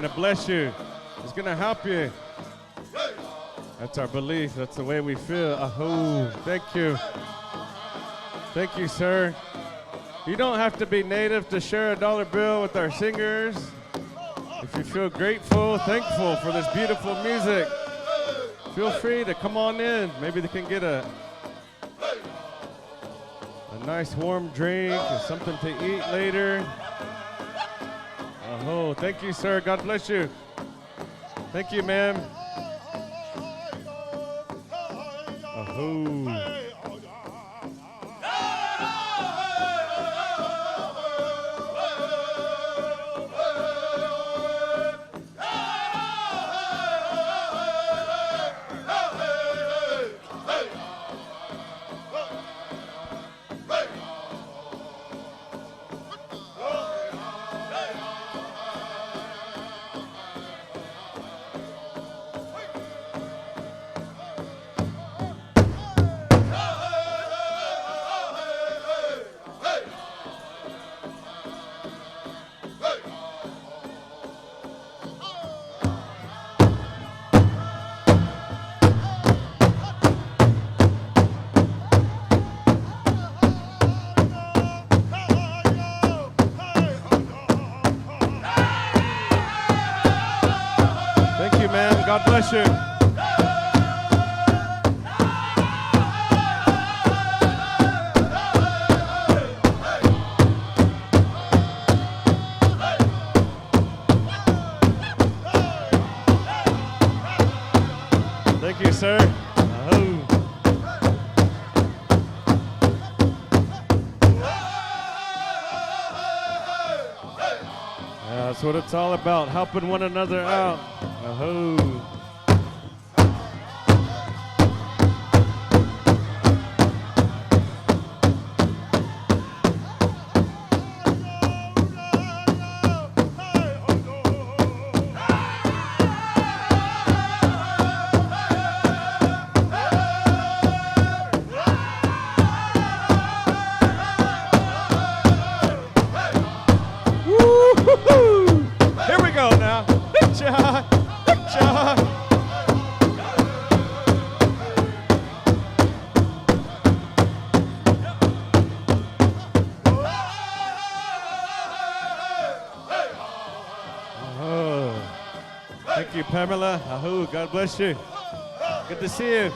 going to bless you. He's going to help you. That's our belief. That's the way we feel. Oh, thank you. Thank you, sir. You don't have to be native to share a dollar bill with our singers. If you feel grateful, thankful for this beautiful music, feel free to come on in. Maybe they can get a nice warm drink or something to eat later. Oh, thank you, sir. God bless you. Thank you, ma'am. Oh. God bless you. Thank you, sir. That's what it's all about, helping one another out. Here we go now. Thank you, Pamela. God bless you. Good to see you.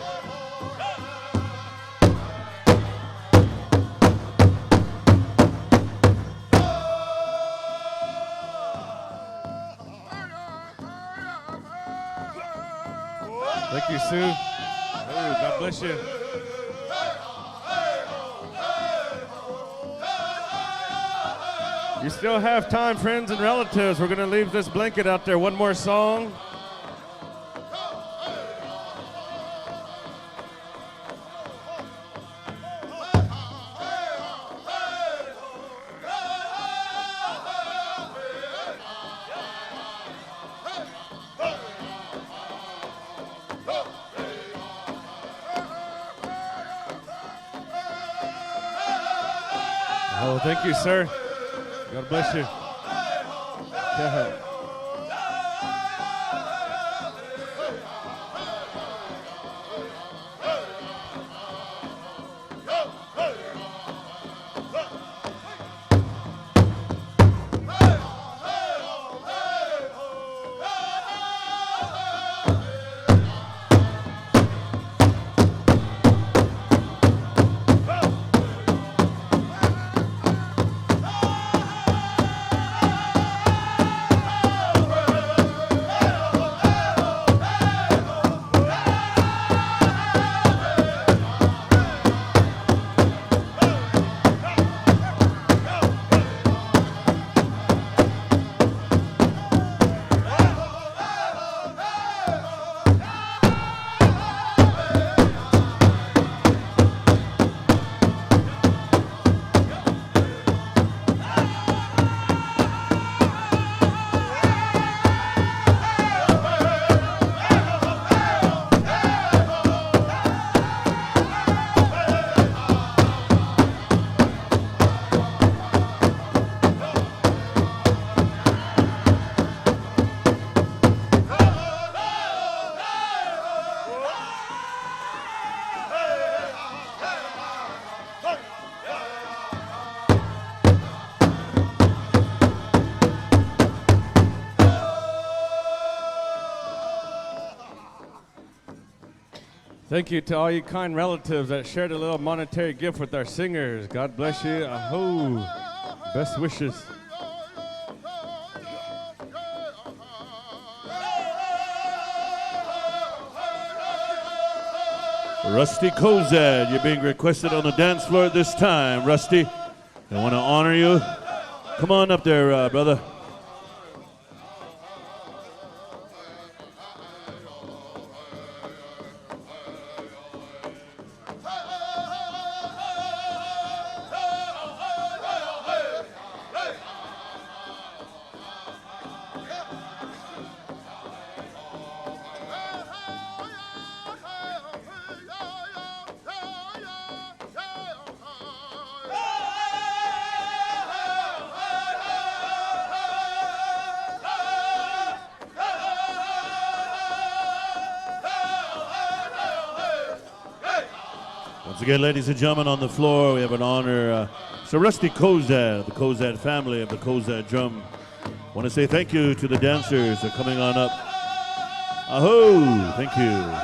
Thank you, Sue. God bless you. You still have time, friends and relatives. We're going to leave this blanket out there. One more song. Oh, thank you, sir. God bless you. Yeah. Thank you to all you kind relatives that shared a little monetary gift with our singers. God bless you. Aho. Best wishes. Rusty Kozad, you're being requested on the dance floor at this time. Rusty, I want to honor you. Come on up there, brother. Once again, ladies and gentlemen, on the floor, we have an honor. Sir Rusty Kozad, the Kozad family of the Kozad drum. Want to say thank you to the dancers that are coming on up. Aho! Thank you.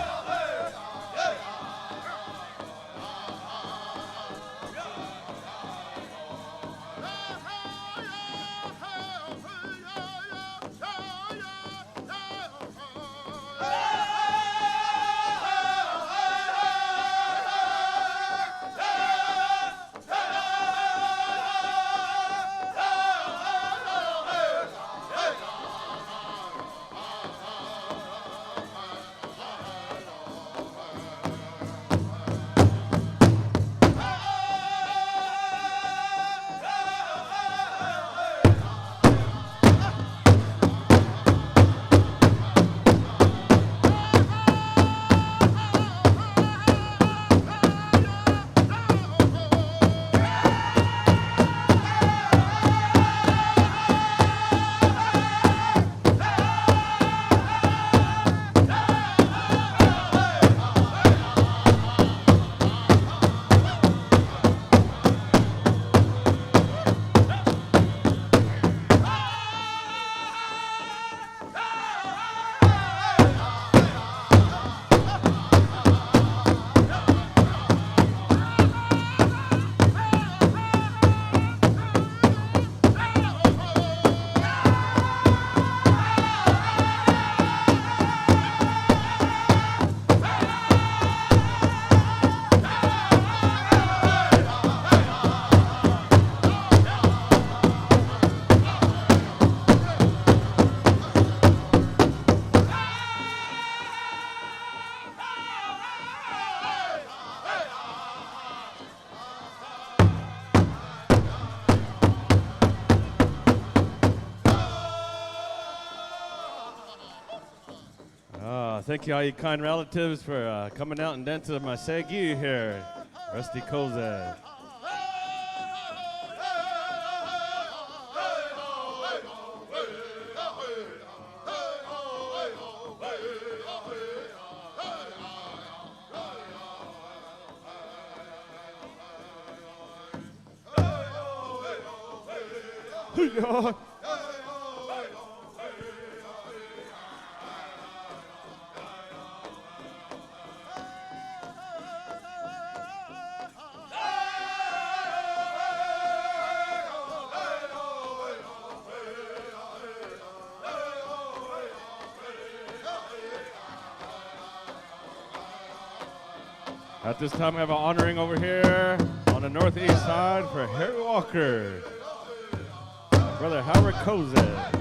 Thank you, all you kind relatives, for coming out and dancing with my Segu here, Rusty Kozad. At this time, we have an honoring over here on the northeast side for Harry Walker, my brother Howard Kozad.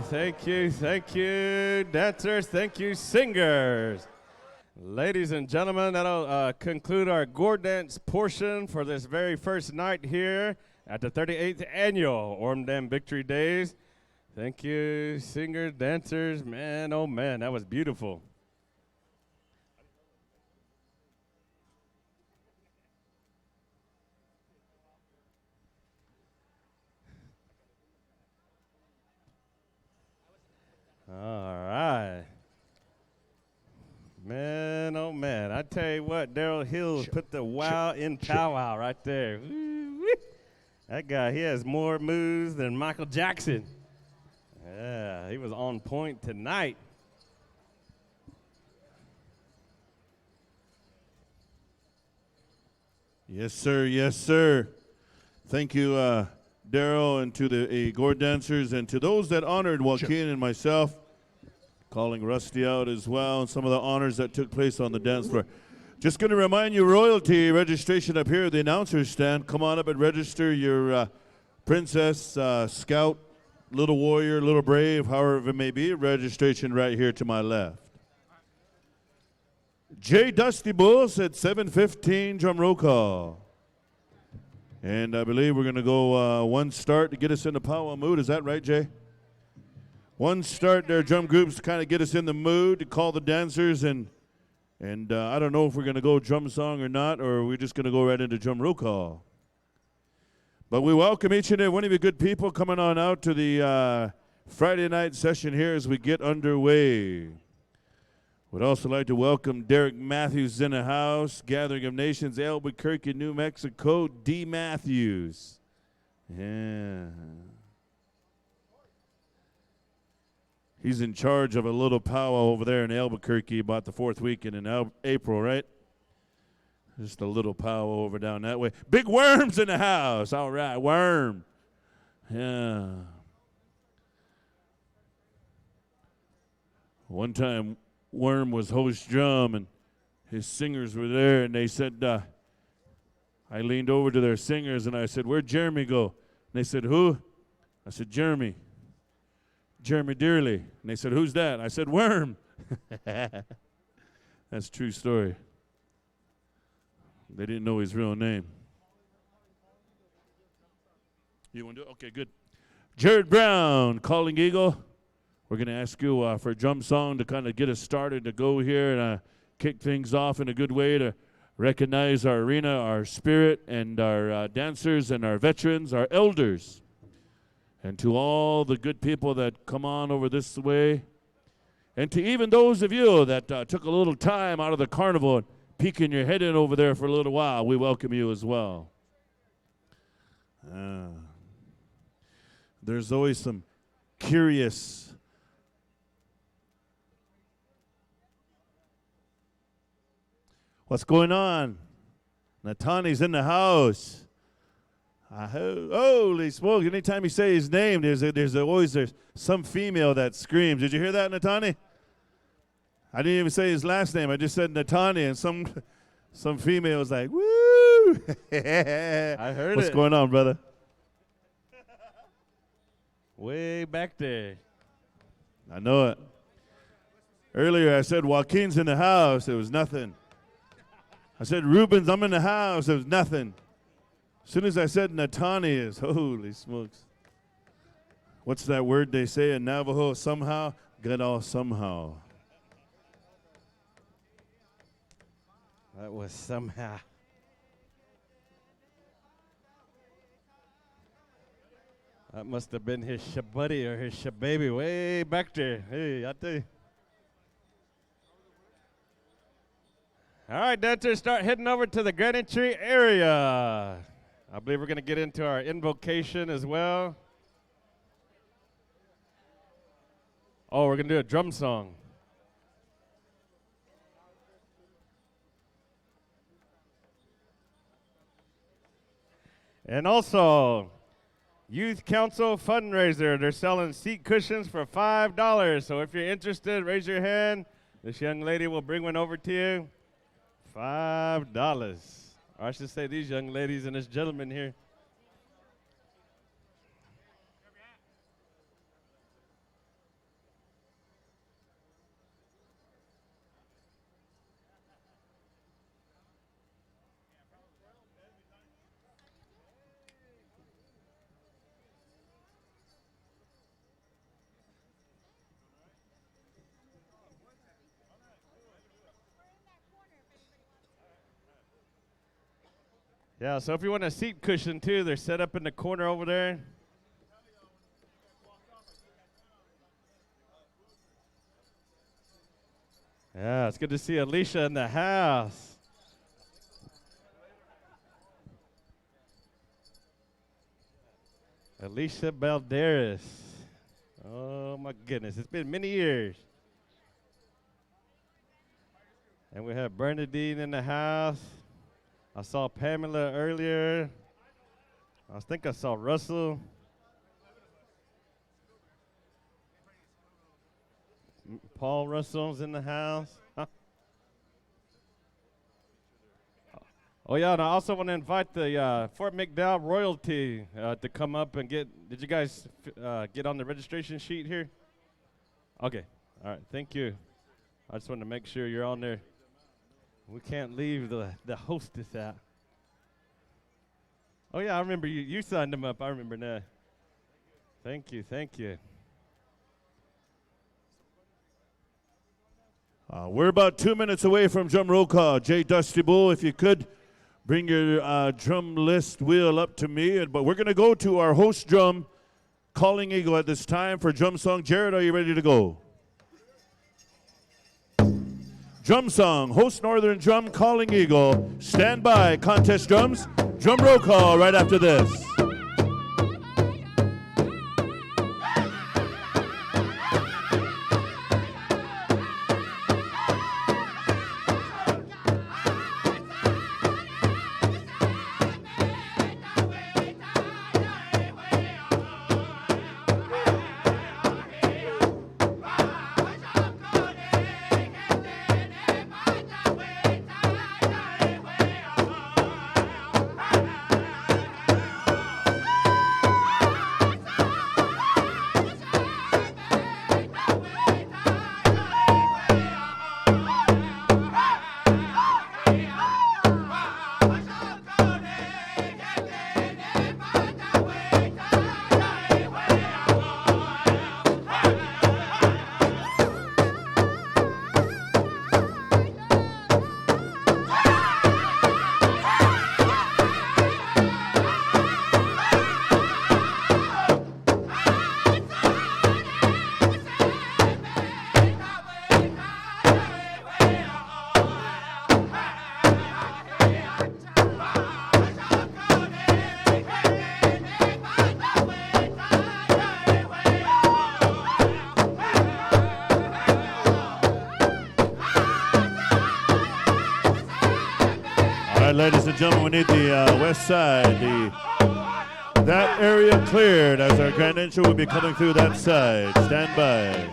thank you, dancers, thank you, singers. Ladies and gentlemen, that'll conclude our Gore Dance portion for this very first night here at the 38th Annual Orme Dam Victory Days. Thank you, singers, dancers. Man, oh man, that was beautiful. All right. Man, oh man, I tell you what, Daryl Hills put the wow in PowWow right there. Woo-wee. That guy, he has more moves than Michael Jackson. Yeah, he was on point tonight. Yes, sir. Yes, sir. Thank you, Daryl, and to the Gore dancers, and to those that honored Joaquin and myself, calling Rusty out as well, and some of the honors that took place on the dance floor. Just going to remind you, royalty registration up here at the announcer's stand. Come on up and register your princess, scout, little warrior, little brave, however it may be. Registration right here to my left. J. Dusty Bull said 7:15 drum roll call. And I believe we're going to go one start to get us in the powwow mood. Is that right, Jay? One start there, drum groups, to kind of get us in the mood to call the dancers. And I don't know if we're going to go drum song or not, or we're just going to go right into drum roll call. But we welcome each and every one of you good people coming on out to the Friday night session here as we get underway. Would also like to welcome Derek Matthews in the house, Gathering of Nations, Albuquerque, New Mexico, D. Matthews. Yeah. He's in charge of a little powwow over there in Albuquerque about the fourth weekend in April, right? Just a little powwow over down that way. Big Worm's in the house. All right, Worm. Yeah. One time, Worm was host drum, and his singers were there, and they said, I leaned over to their singers, and I said, where'd Jeremy go? And they said, who? I said, Jeremy Dearly. And they said, who's that? I said, Worm. That's a true story. They didn't know his real name. You want to do it? Okay, good. Jared Brown, Calling Eagle. We're going to ask you for a drum song to kind of get us started to go here and kick things off in a good way to recognize our arena, our spirit, and our dancers and our veterans, our elders. And to all the good people that come on over this way, and to even those of you that took a little time out of the carnival and peeking your head in over there for a little while, we welcome you as well. There's always some curious what's going on? Natani's in the house. Holy smoke, anytime you say his name, there's always some female that screams. Did you hear that, Natani? I didn't even say his last name. I just said Natani, and some female was like, woo! I heard What's it. going on, brother? Way back there. I know it. Earlier I said Joaquin's in the house. It was nothing. I said Rubens, I'm in the house. It was nothing. As soon as I said Natani is, holy smokes. What's that word they say in Navajo? Somehow, get all somehow. That was somehow. That must have been his shabuddy or his shababy way back there. Hey, I tell you. All right, dancers, start heading over to the Granny Tree area. I believe we're going to get into our invocation as well. Oh, we're going to do a drum song. And also, Youth Council fundraiser. They're selling seat cushions for $5. So if you're interested, raise your hand. This young lady will bring one over to you. $5. Or I should say these young ladies and this gentleman here. Yeah, so if you want a seat cushion too, they're set up in the corner over there. Yeah, it's good to see Alicia in the house. Alicia Balderas. Oh my goodness, it's been many years. And we have Bernadine in the house. I saw Pamela earlier. I think I saw Russell. Paul Russell's in the house. Huh? Oh yeah, and I also want to invite the Fort McDowell royalty to come up and get. Did you guys get on the registration sheet here? Okay. All right. Thank you. I just wanted to make sure you're on there. We can't leave the hostess out. Oh yeah, I remember you signed them up. I remember that. Thank you. Thank you. We're about 2 minutes away from drum roll call. Jay Dusty Bull, if you could bring your drum list wheel up to me. But we're going to go to our host drum, Calling Eagle, at this time for drum song. Jared, are you ready to go? Drum song, host Northern Drum, Calling Eagle. Stand by, contest drums. Drum roll call right after this. Ladies and gentlemen, we need the west side, that area cleared as our grand entry will be coming through that side. Stand by.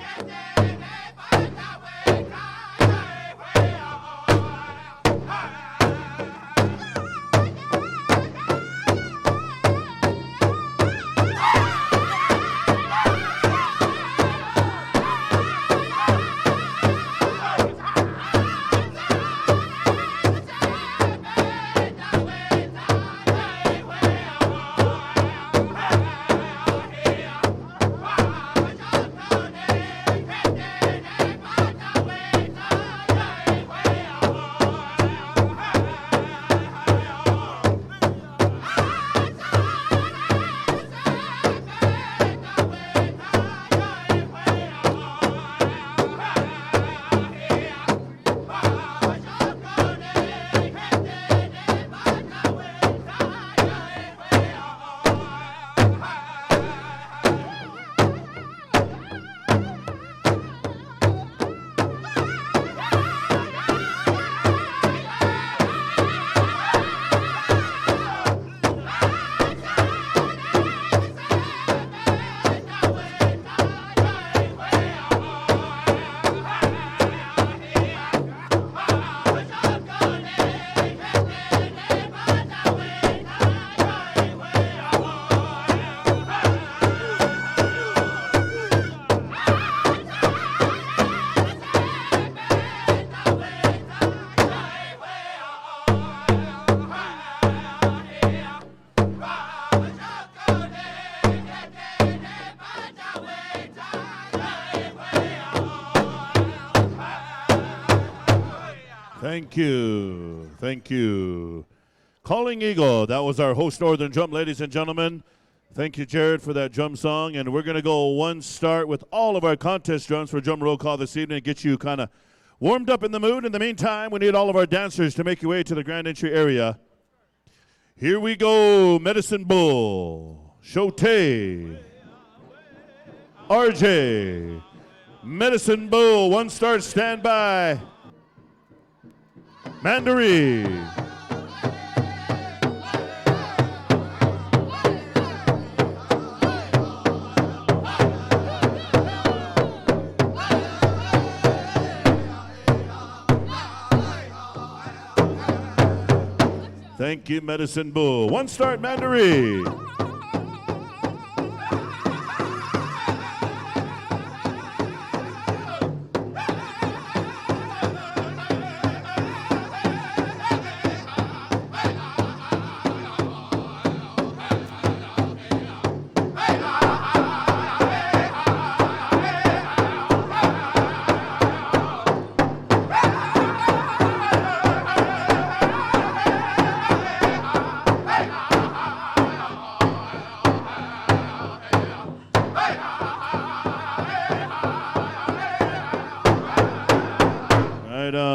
Thank you. Thank you. Calling Eagle. That was our host Northern Drum, ladies and gentlemen. Thank you, Jared, for that drum song. And we're going to go one start with all of our contest drums for Drum Roll Call this evening and get you kind of warmed up in the mood. In the meantime, we need all of our dancers to make your way to the grand entry area. Here we go. Medicine Bull, Shote, RJ, Medicine Bull, one start, stand by. Mandaree. Thank you, Medicine Bull. One start, Mandaree.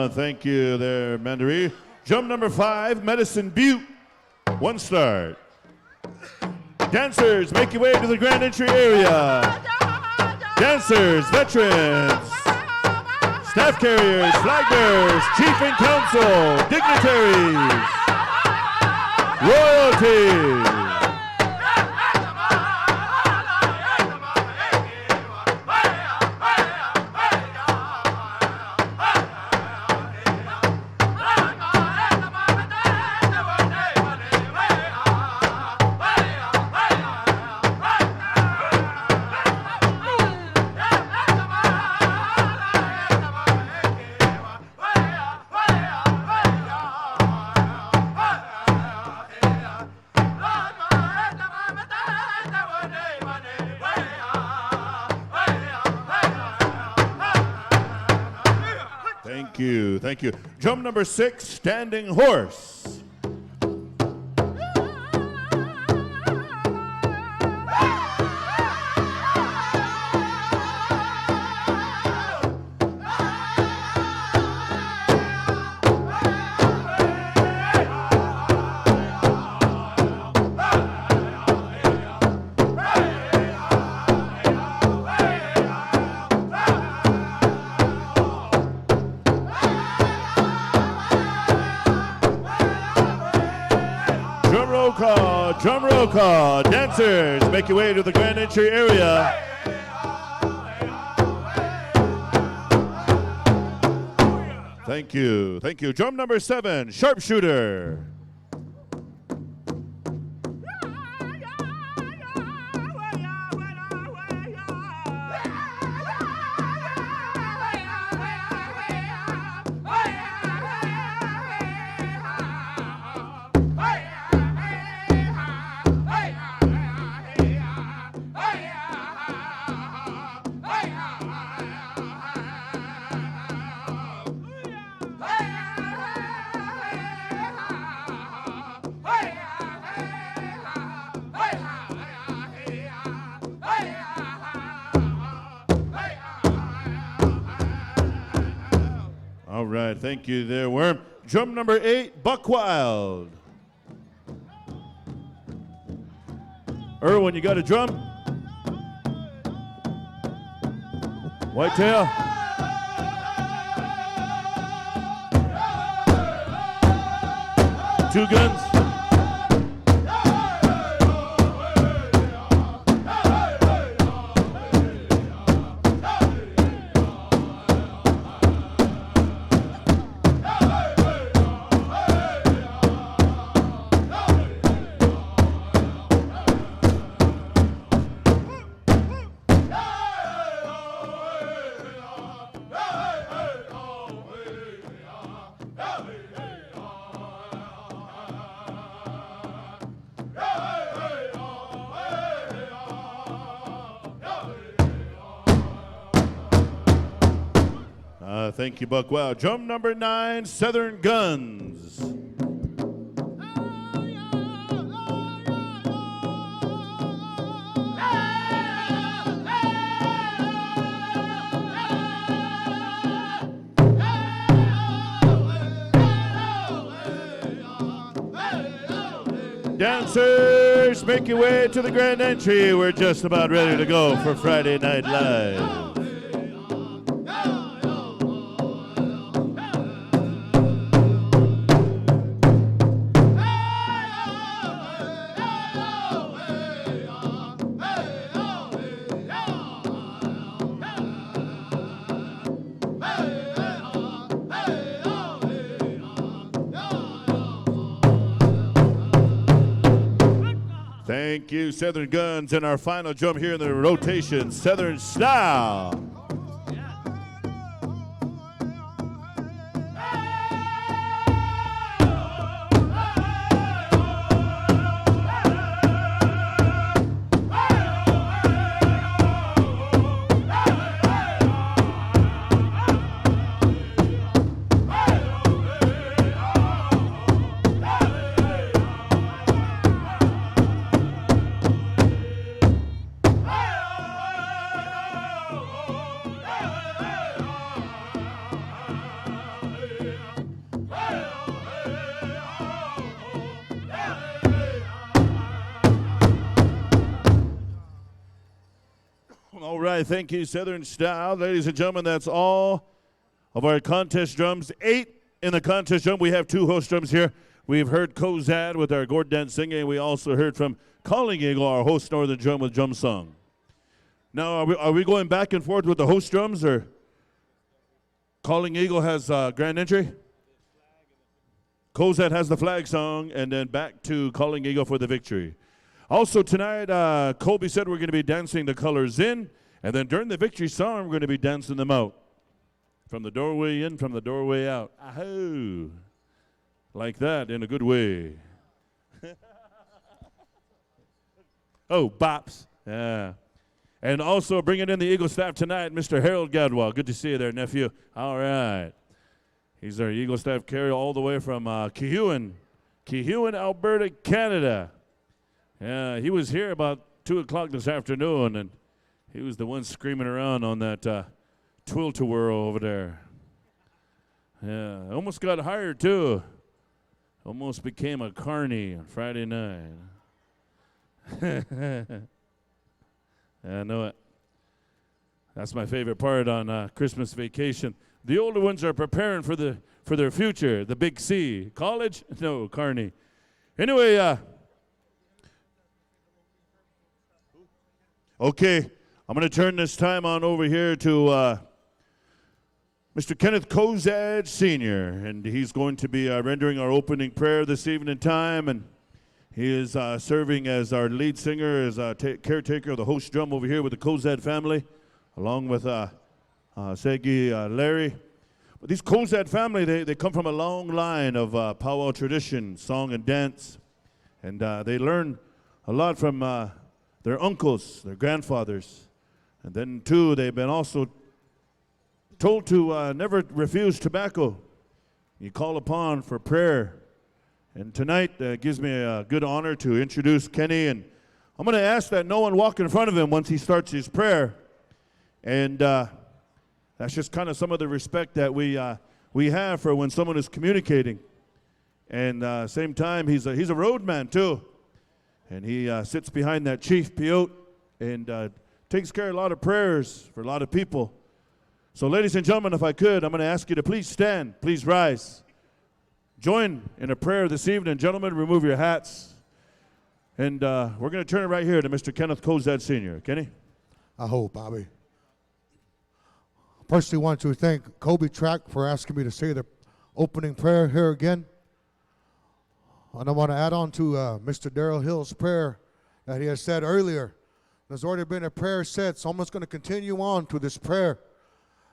Thank you there, Mandaree. Drum number 5, Medicine Butte. One start. Dancers, make your way to the grand entry area. Dancers, veterans, staff carriers, flag bearers, chief and council, dignitaries, royalty. Thank you. Drum number 6, Standing Horse. Drum roll call. Dancers, make your way to the grand entry area. Thank you. Thank you. Drum number 7, Sharpshooter. All right, thank you there, Worm. Drum number 8, Buck Wild. Erwin, you got a drum? Whitetail? Two guns? Thank you, Buck. Wow. Drum number 9, Southern Guns. Dancers, make your way to the grand entry. We're just about ready to go for Friday Night Live. Thank you, Southern Guns, and our final drum here in the rotation, Southern Style. All right, thank you, Southern Style. Ladies and gentlemen, that's all of our contest drums. 8 in the contest drum. We have 2 host drums here. We've heard Kozad with our gourd dance singing. We also heard from Calling Eagle, our host northern drum with drum song. Now, are we going back and forth with the host drums, or Calling Eagle has grand entry? Kozad has the flag song, and then back to Calling Eagle for the victory. Also tonight, Colby said we're going to be dancing the colors in, and then during the victory song, we're going to be dancing them out. From the doorway in, from the doorway out. Ahoo! Like that, in a good way. Oh, bops. Yeah. And also bringing in the Eagle staff tonight, Mr. Harold Gadwell. Good to see you there, nephew. All right. He's our Eagle staff carrier all the way from Kehuen, Alberta, Canada. Yeah, he was here about 2 o'clock this afternoon, and he was the one screaming around on that Twill-to-whirl over there. Yeah, almost got hired, too. Almost became a carny on Friday night. I know it. That's my favorite part on Christmas vacation. The older ones are preparing for their future, the big C. College? No, carny. Anyway, okay, I'm going to turn this time on over here to Mr. Kenneth Kozad Sr., and he's going to be rendering our opening prayer this evening time, and he is serving as our lead singer, as caretaker of the host drum over here with the Kozad family, along with Segi Larry. But these Kozad family, they come from a long line of powwow tradition, song and dance, and they learn a lot from their uncles, their grandfathers. And then, too, they've been also told to never refuse tobacco. You call upon for prayer. And tonight gives me a good honor to introduce Kenny. And I'm going to ask that no one walk in front of him once he starts his prayer. And that's just kind of some of the respect that we have for when someone is communicating. And same time, he's a roadman, too. And he sits behind that chief peyote and takes care of a lot of prayers for a lot of people. So ladies and gentlemen, if I could, I'm going to ask you to please stand, please rise. Join in a prayer this evening. Gentlemen, remove your hats. And we're going to turn it right here to Mr. Kenneth Kozad Sr. Kenny? I hope, Bobby. Personally, want to thank Kobe Track for asking me to say the opening prayer here again. And I want to add on to Mr. Darrell Hill's prayer that he has said earlier. There's already been a prayer said, so I'm just going to continue on to this prayer.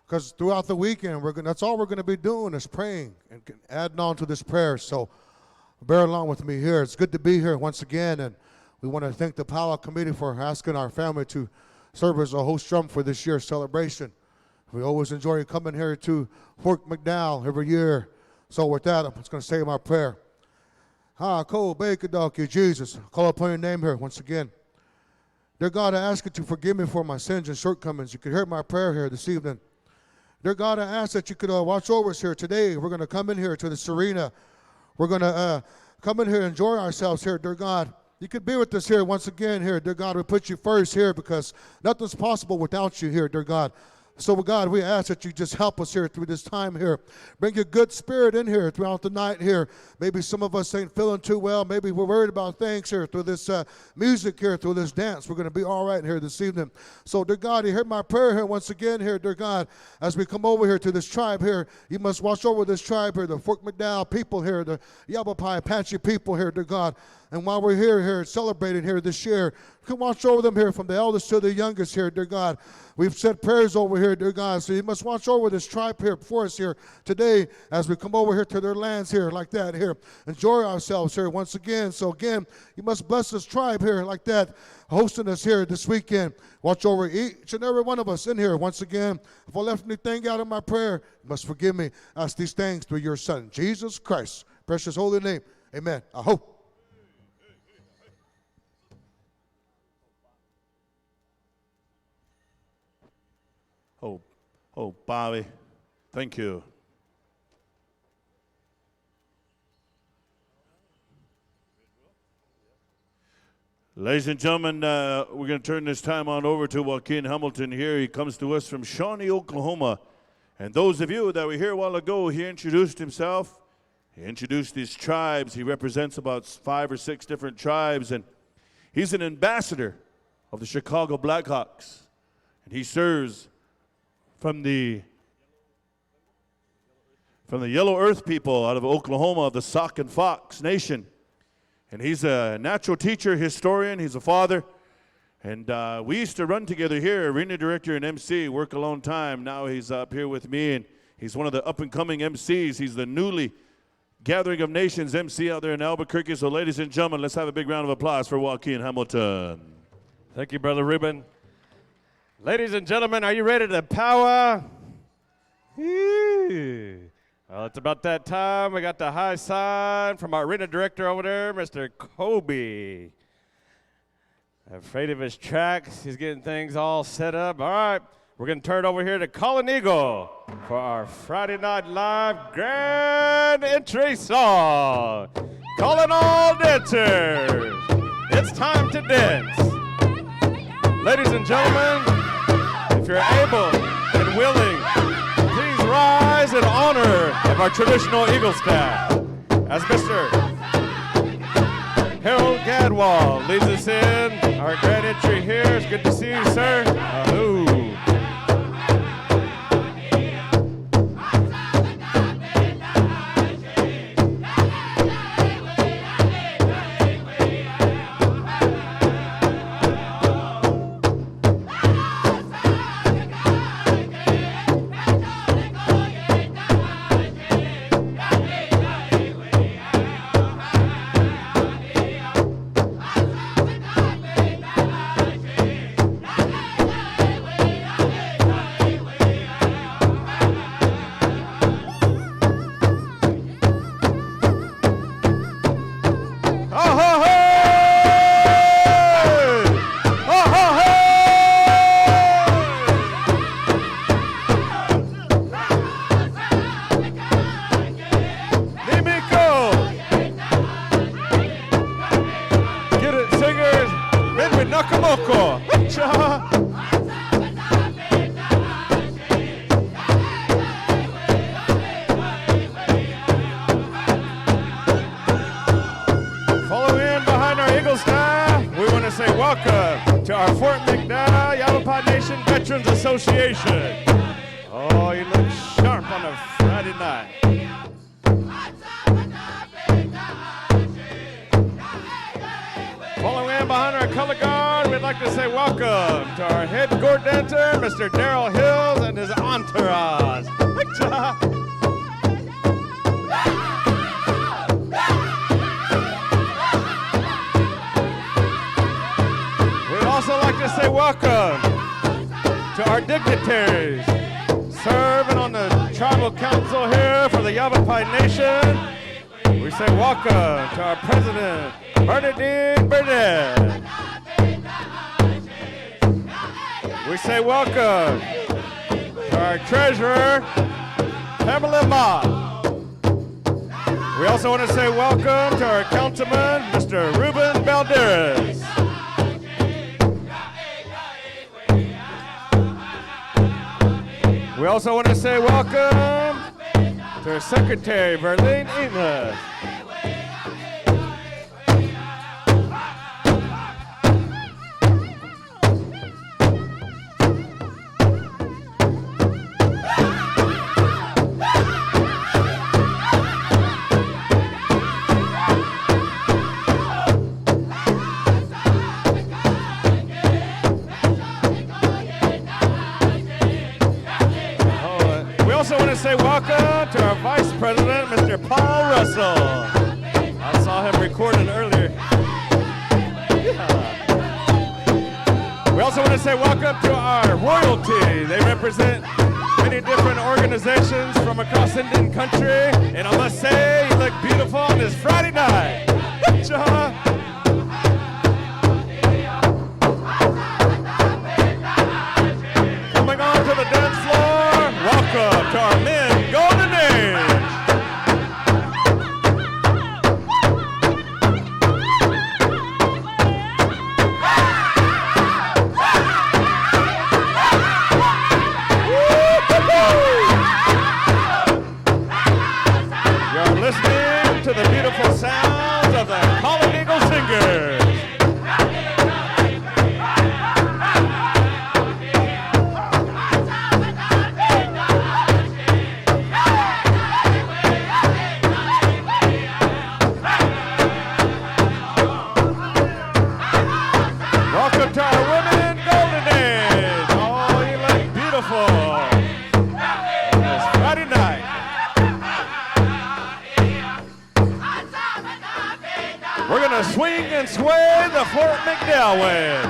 Because throughout the weekend, that's all we're going to be doing is praying and adding on to this prayer. So bear along with me here. It's good to be here once again. And we want to thank the PowWows Committee for asking our family to serve as a host drum for this year's celebration. We always enjoy coming here to Fort McDowell every year. So with that, I'm just going to say my prayer. Jesus, call upon your name here once again. Dear God, I ask you to forgive me for my sins and shortcomings. You could hear my prayer here this evening. Dear God, I ask that you could watch over us here today. We're going to come in here to this arena. We're going to come in here and enjoy ourselves here, dear God. You could be with us here once again here, dear God. We put you first here because nothing's possible without you here, dear God. So, God, we ask that you just help us here through this time here. Bring your good spirit in here throughout the night here. Maybe some of us ain't feeling too well. Maybe we're worried about things here through this music here, through this dance. We're going to be all right here this evening. So, dear God, you hear my prayer here once again here, dear God. As we come over here to this tribe here, you must watch over this tribe here, the Fort McDowell people here, the Yavapai Apache people here, dear God. And while we're here celebrating here this year, come watch over them here from the eldest to the youngest here, dear God. We've said prayers over here, dear God, so you must watch over this tribe here before us here today as we come over here to their lands here like that here. Enjoy ourselves here once again. So again, you must bless this tribe here like that, hosting us here this weekend. Watch over each and every one of us in here once again. If I left anything out of my prayer, you must forgive me. I ask these things through your Son, Jesus Christ. Precious holy name. Amen. I hope. Oh, Bobby, thank you. Ladies and gentlemen, we're going to turn this time on over to Joaquin Hamilton here. He comes to us from Shawnee, Oklahoma. And those of you that were here a while ago, he introduced himself. He introduced his tribes. He represents about 5 or 6 different tribes. And he's an ambassador of the Chicago Blackhawks. And he serves from the Yellow Earth people out of Oklahoma, the Sauk and Fox Nation. And he's a natural teacher, historian. He's a father. And we used to run together here, arena director and MC, work a long time. Now he's up here with me, and he's one of the up-and-coming MCs. He's the newly Gathering of Nations MC out there in Albuquerque. So ladies and gentlemen, let's have a big round of applause for Joaquin Hamilton. Thank you, Brother Ruben. Ladies and gentlemen, are you ready to power? Well, it's about that time. We got the high sign from our arena director over there, Mr. Kobe. Afraid of his tracks. He's getting things all set up. All right, we're going to turn over here to Colin Eagle for our Friday Night Live grand entry song. Calling all dancers. It's time to dance. Ladies and gentlemen, if you're able and willing, please rise in honor of our traditional Eagle staff as Mr. Harold Gadwall leads us in our grand entry here. It's good to see you, sir. Hello. Welcome to our Fort McDowell Yavapai Nation Veterans Association. Oh, you look sharp on a Friday night. Following in behind our color guard, we'd like to say welcome to our head court dancer, Mr. Darrell Hills, and his entourage. Also like to say welcome to our dignitaries serving on the tribal council here for the Yavapai Nation. We say welcome to our president, Bernadine Burnett. We say welcome to our treasurer, Pamela Mott. We also want to say welcome to our councilman, Mr. Ruben Balderas. We also want to say welcome to our secretary, Verlene English. Say welcome to our Vice President, Mr. Paul Russell. I saw him recording earlier. Yeah. We also want to say welcome to our royalty. They represent many different organizations from across Indian country. And I must say, you look beautiful on this Friday night. Coming on to the dance floor, welcome to our men Golden Age. You're listening to the beautiful sounds of the Calling Eagle Singers. Swing and sway the Fort McDowell way.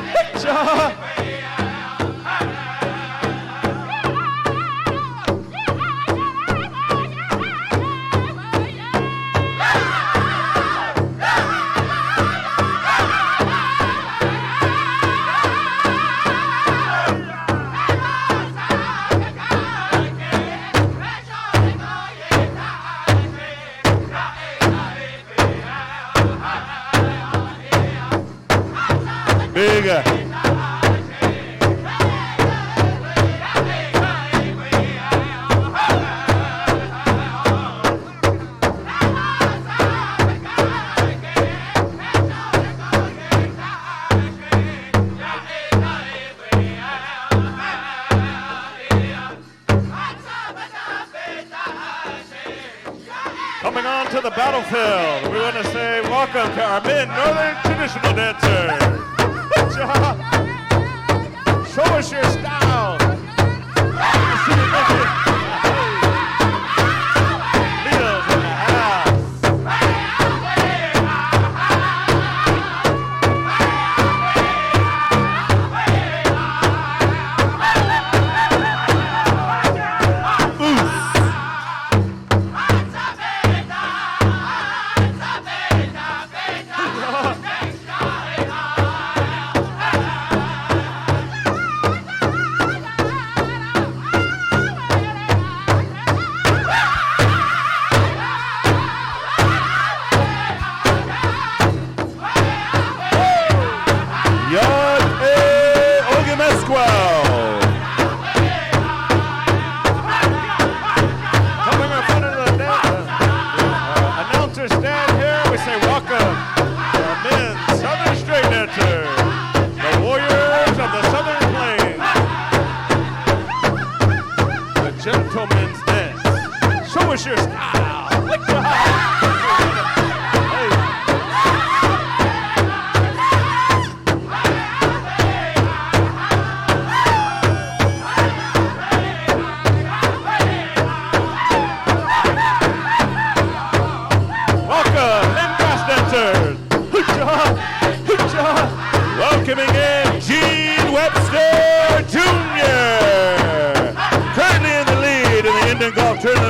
Bigger. Coming on to the battlefield, we want to say welcome to our men, Northern Traditional Dancers. Show us your style. Leo's in the house.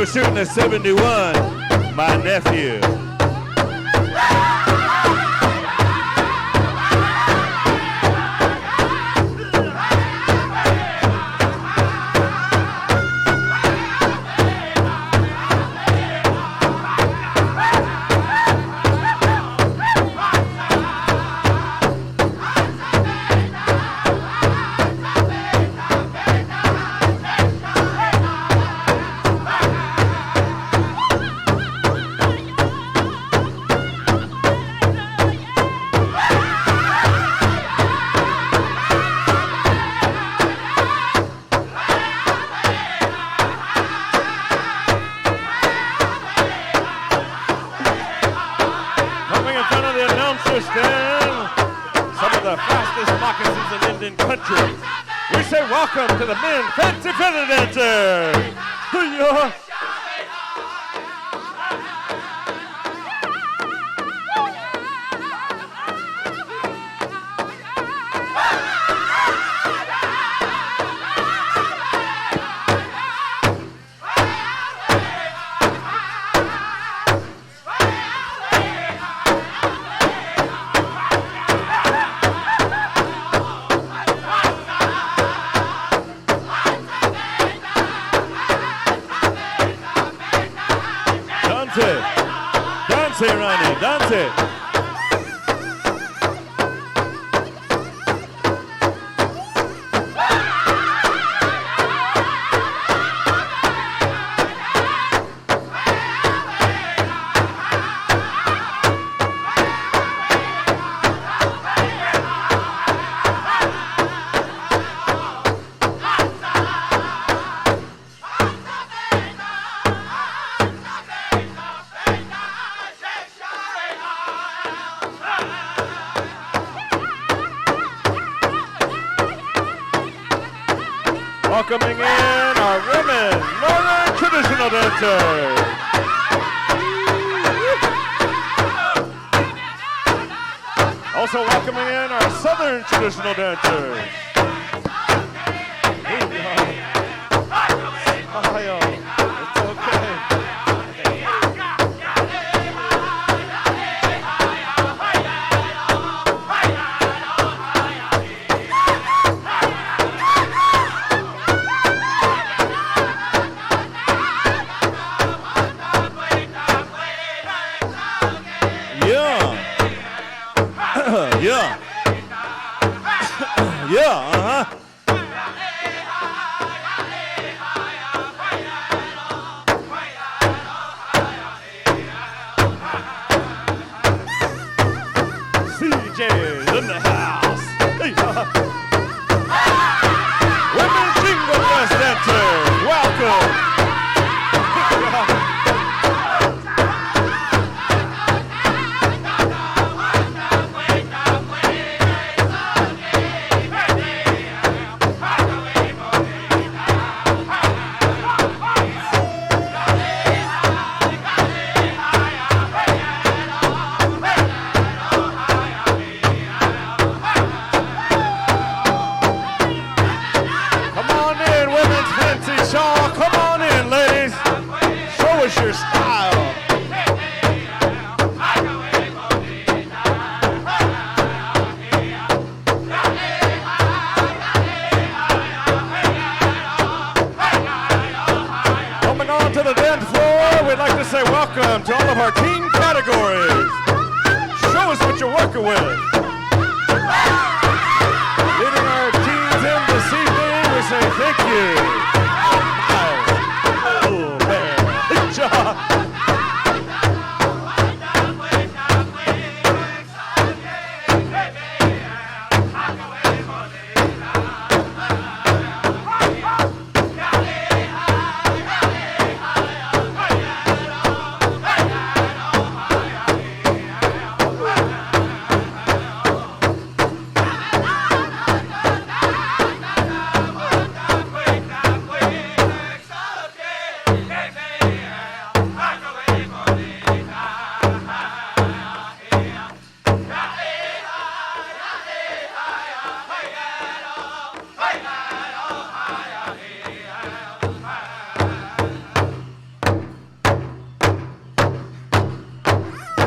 Shooting at 71, my nephew. to the announcer stand. Some of the fastest moccasins in Indian country. We say welcome to the men fancy feather dancers. Yeah. Dance, Ronnie, dance. Welcoming in our women, Northern traditional dancers. Also welcoming in our Southern traditional dancers. Smile. It's okay. Yeah. Yeah, uh-huh. CJ's in the house. Hey, women jingle dress dancers, welcome. Your style. Coming on to the dance floor, we'd like to say welcome to all of our teen categories. Show us what you're working with. Leading our teens in this evening, we say thank you.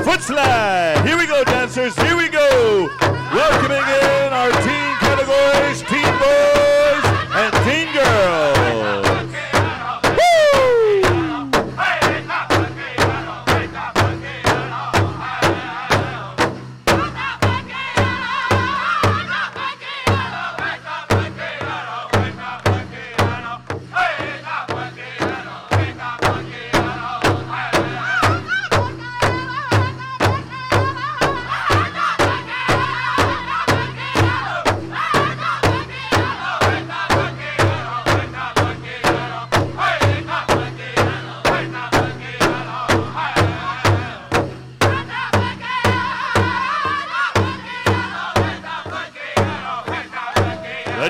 Foot slide. Here we go, dancers. Here we go. Welcoming in our teen categories, teen boys and teen girls.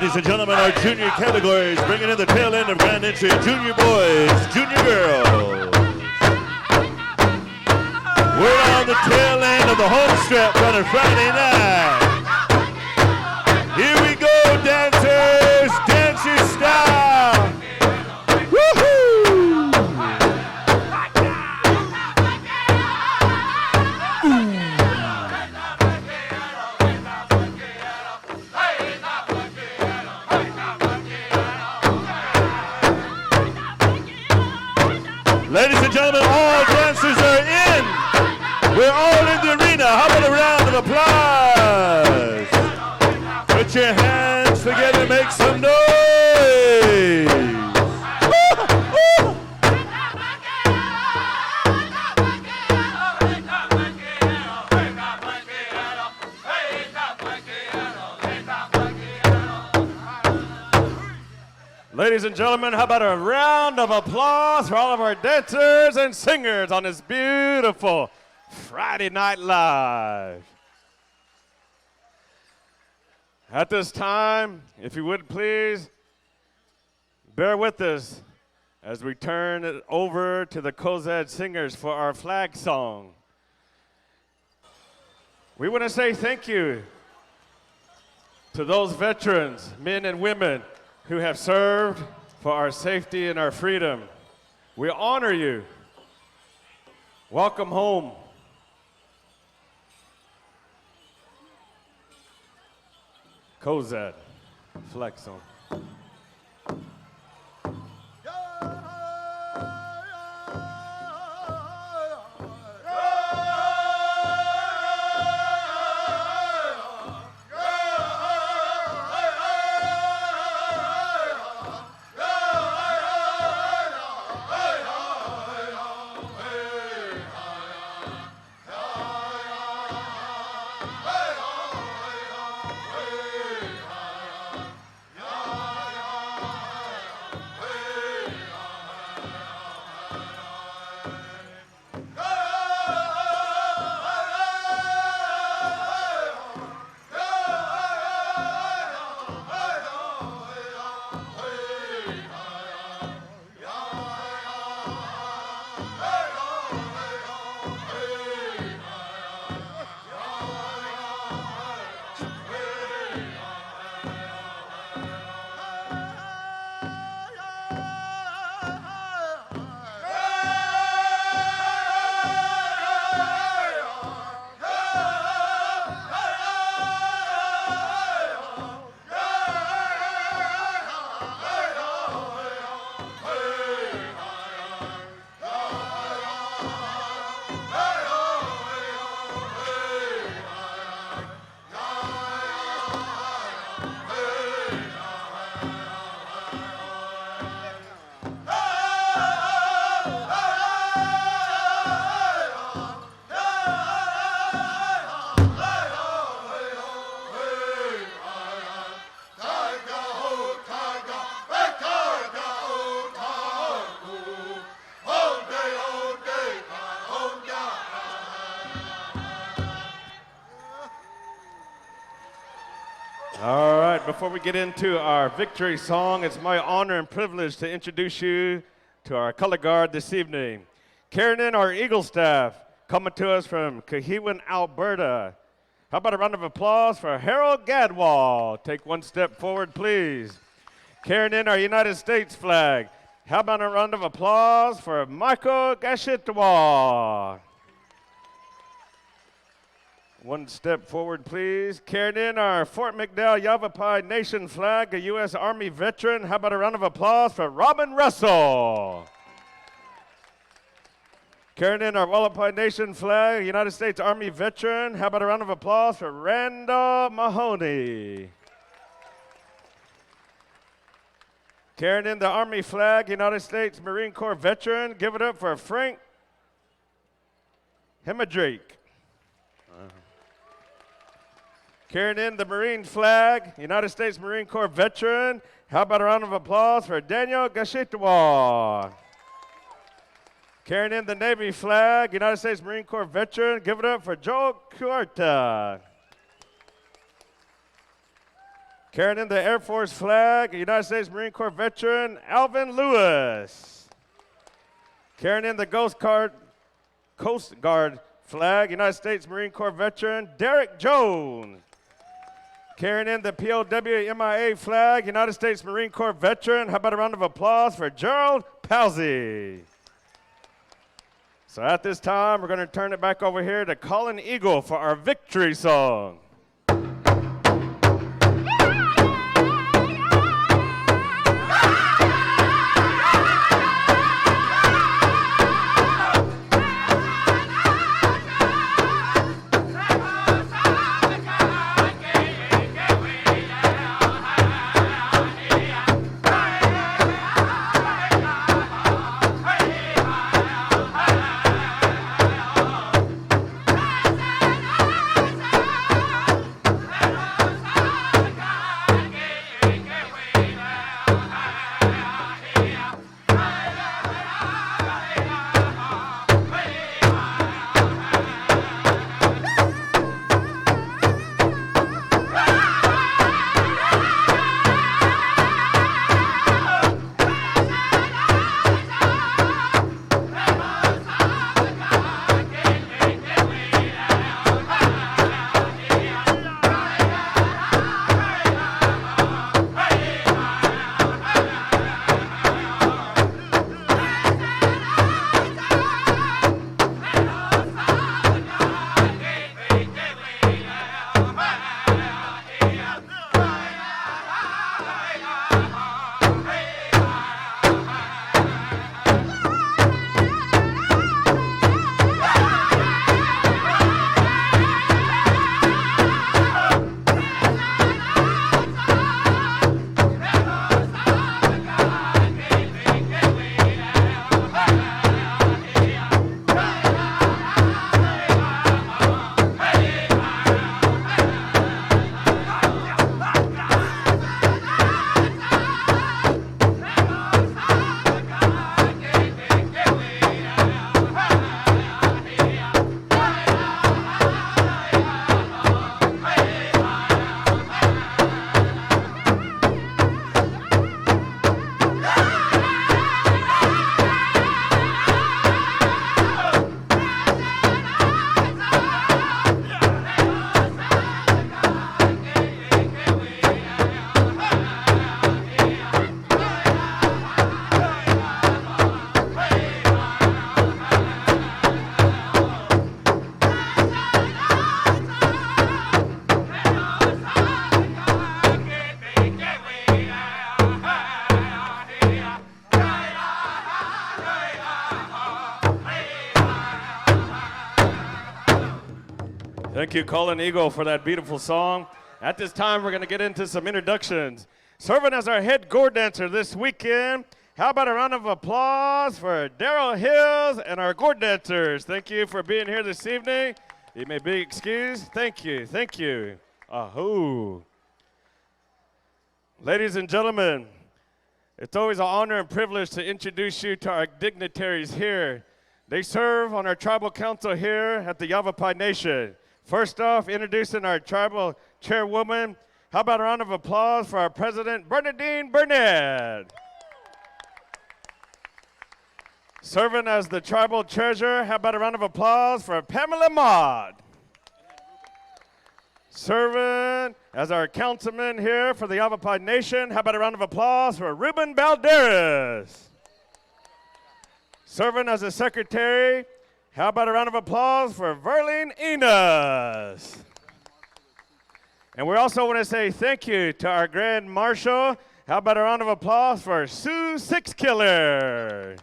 Ladies and gentlemen, our junior categories, bringing in the tail end of grand entry, junior boys, junior girls. We're on the tail end of the home stretch on a Friday night. Here we go, dancers, dance your style. Woohoo! Ladies and gentlemen, all dancers are in. We're all in the arena. How about a round of applause? Put your hands together, make some noise. Ladies and gentlemen, how about a round of applause for all of our dancers and singers on this beautiful Friday Night Live. At this time, if you would please, bear with us as we turn it over to the Cozad singers for our flag song. We want to say thank you to those veterans, men and women, who have served for our safety and our freedom. We honor you. Welcome home. Cozad, flag song. All right, before we get into our victory song, it's my honor and privilege to introduce you to our color guard this evening. Carrying in our Eagle staff, coming to us from Cohewan, Alberta. How about a round of applause for Harold Gadwall? Take one step forward, please. Carrying in our United States flag. How about a round of applause for Michael Gashitwa? One step forward, please. Carrying in our Fort McDowell Yavapai Nation flag, a U.S. Army veteran. How about a round of applause for Robin Russell? Carrying in our Wallapai Nation flag, United States Army veteran. How about a round of applause for Randall Mahoney? Carrying in the Army flag, United States Marine Corps veteran. Give it up for Frank Hemadrake. Carrying in the Marine flag, United States Marine Corps veteran. How about a round of applause for Daniel Gashitwa? Carrying in the Navy flag, United States Marine Corps veteran. Give it up for Joe Cuarta. Carrying in the Air Force flag, United States Marine Corps veteran Alvin Lewis. Carrying in the Coast Guard flag, United States Marine Corps veteran Derek Jones. Carrying in the POW MIA flag, United States Marine Corps veteran. How about a round of applause for Gerald Palsy? So at this time, we're going to turn it back over here to Colin Eagle for our victory song. Thank you, Colin Eagle, for that beautiful song. At this time, we're going to get into some introductions. Serving as our head gourd dancer this weekend, how about a round of applause for Daryl Hills and our gourd dancers? Thank you for being here this evening. You may be excused. Thank you. Thank you. Ahoo. Ladies and gentlemen, it's always an honor and privilege to introduce you to our dignitaries here. They serve on our tribal council here at the Yavapai Nation. First off, introducing our tribal chairwoman. How about a round of applause for our president, Bernadine Burnett? Serving as the tribal treasurer, how about a round of applause for Pamela Mott? Serving as our councilman here for the Yavapai Nation, how about a round of applause for Ruben Balderas? Serving as a secretary, how about a round of applause for Verlene Enos? And we also want to say thank you to our Grand Marshal. How about a round of applause for Sue Sixkiller?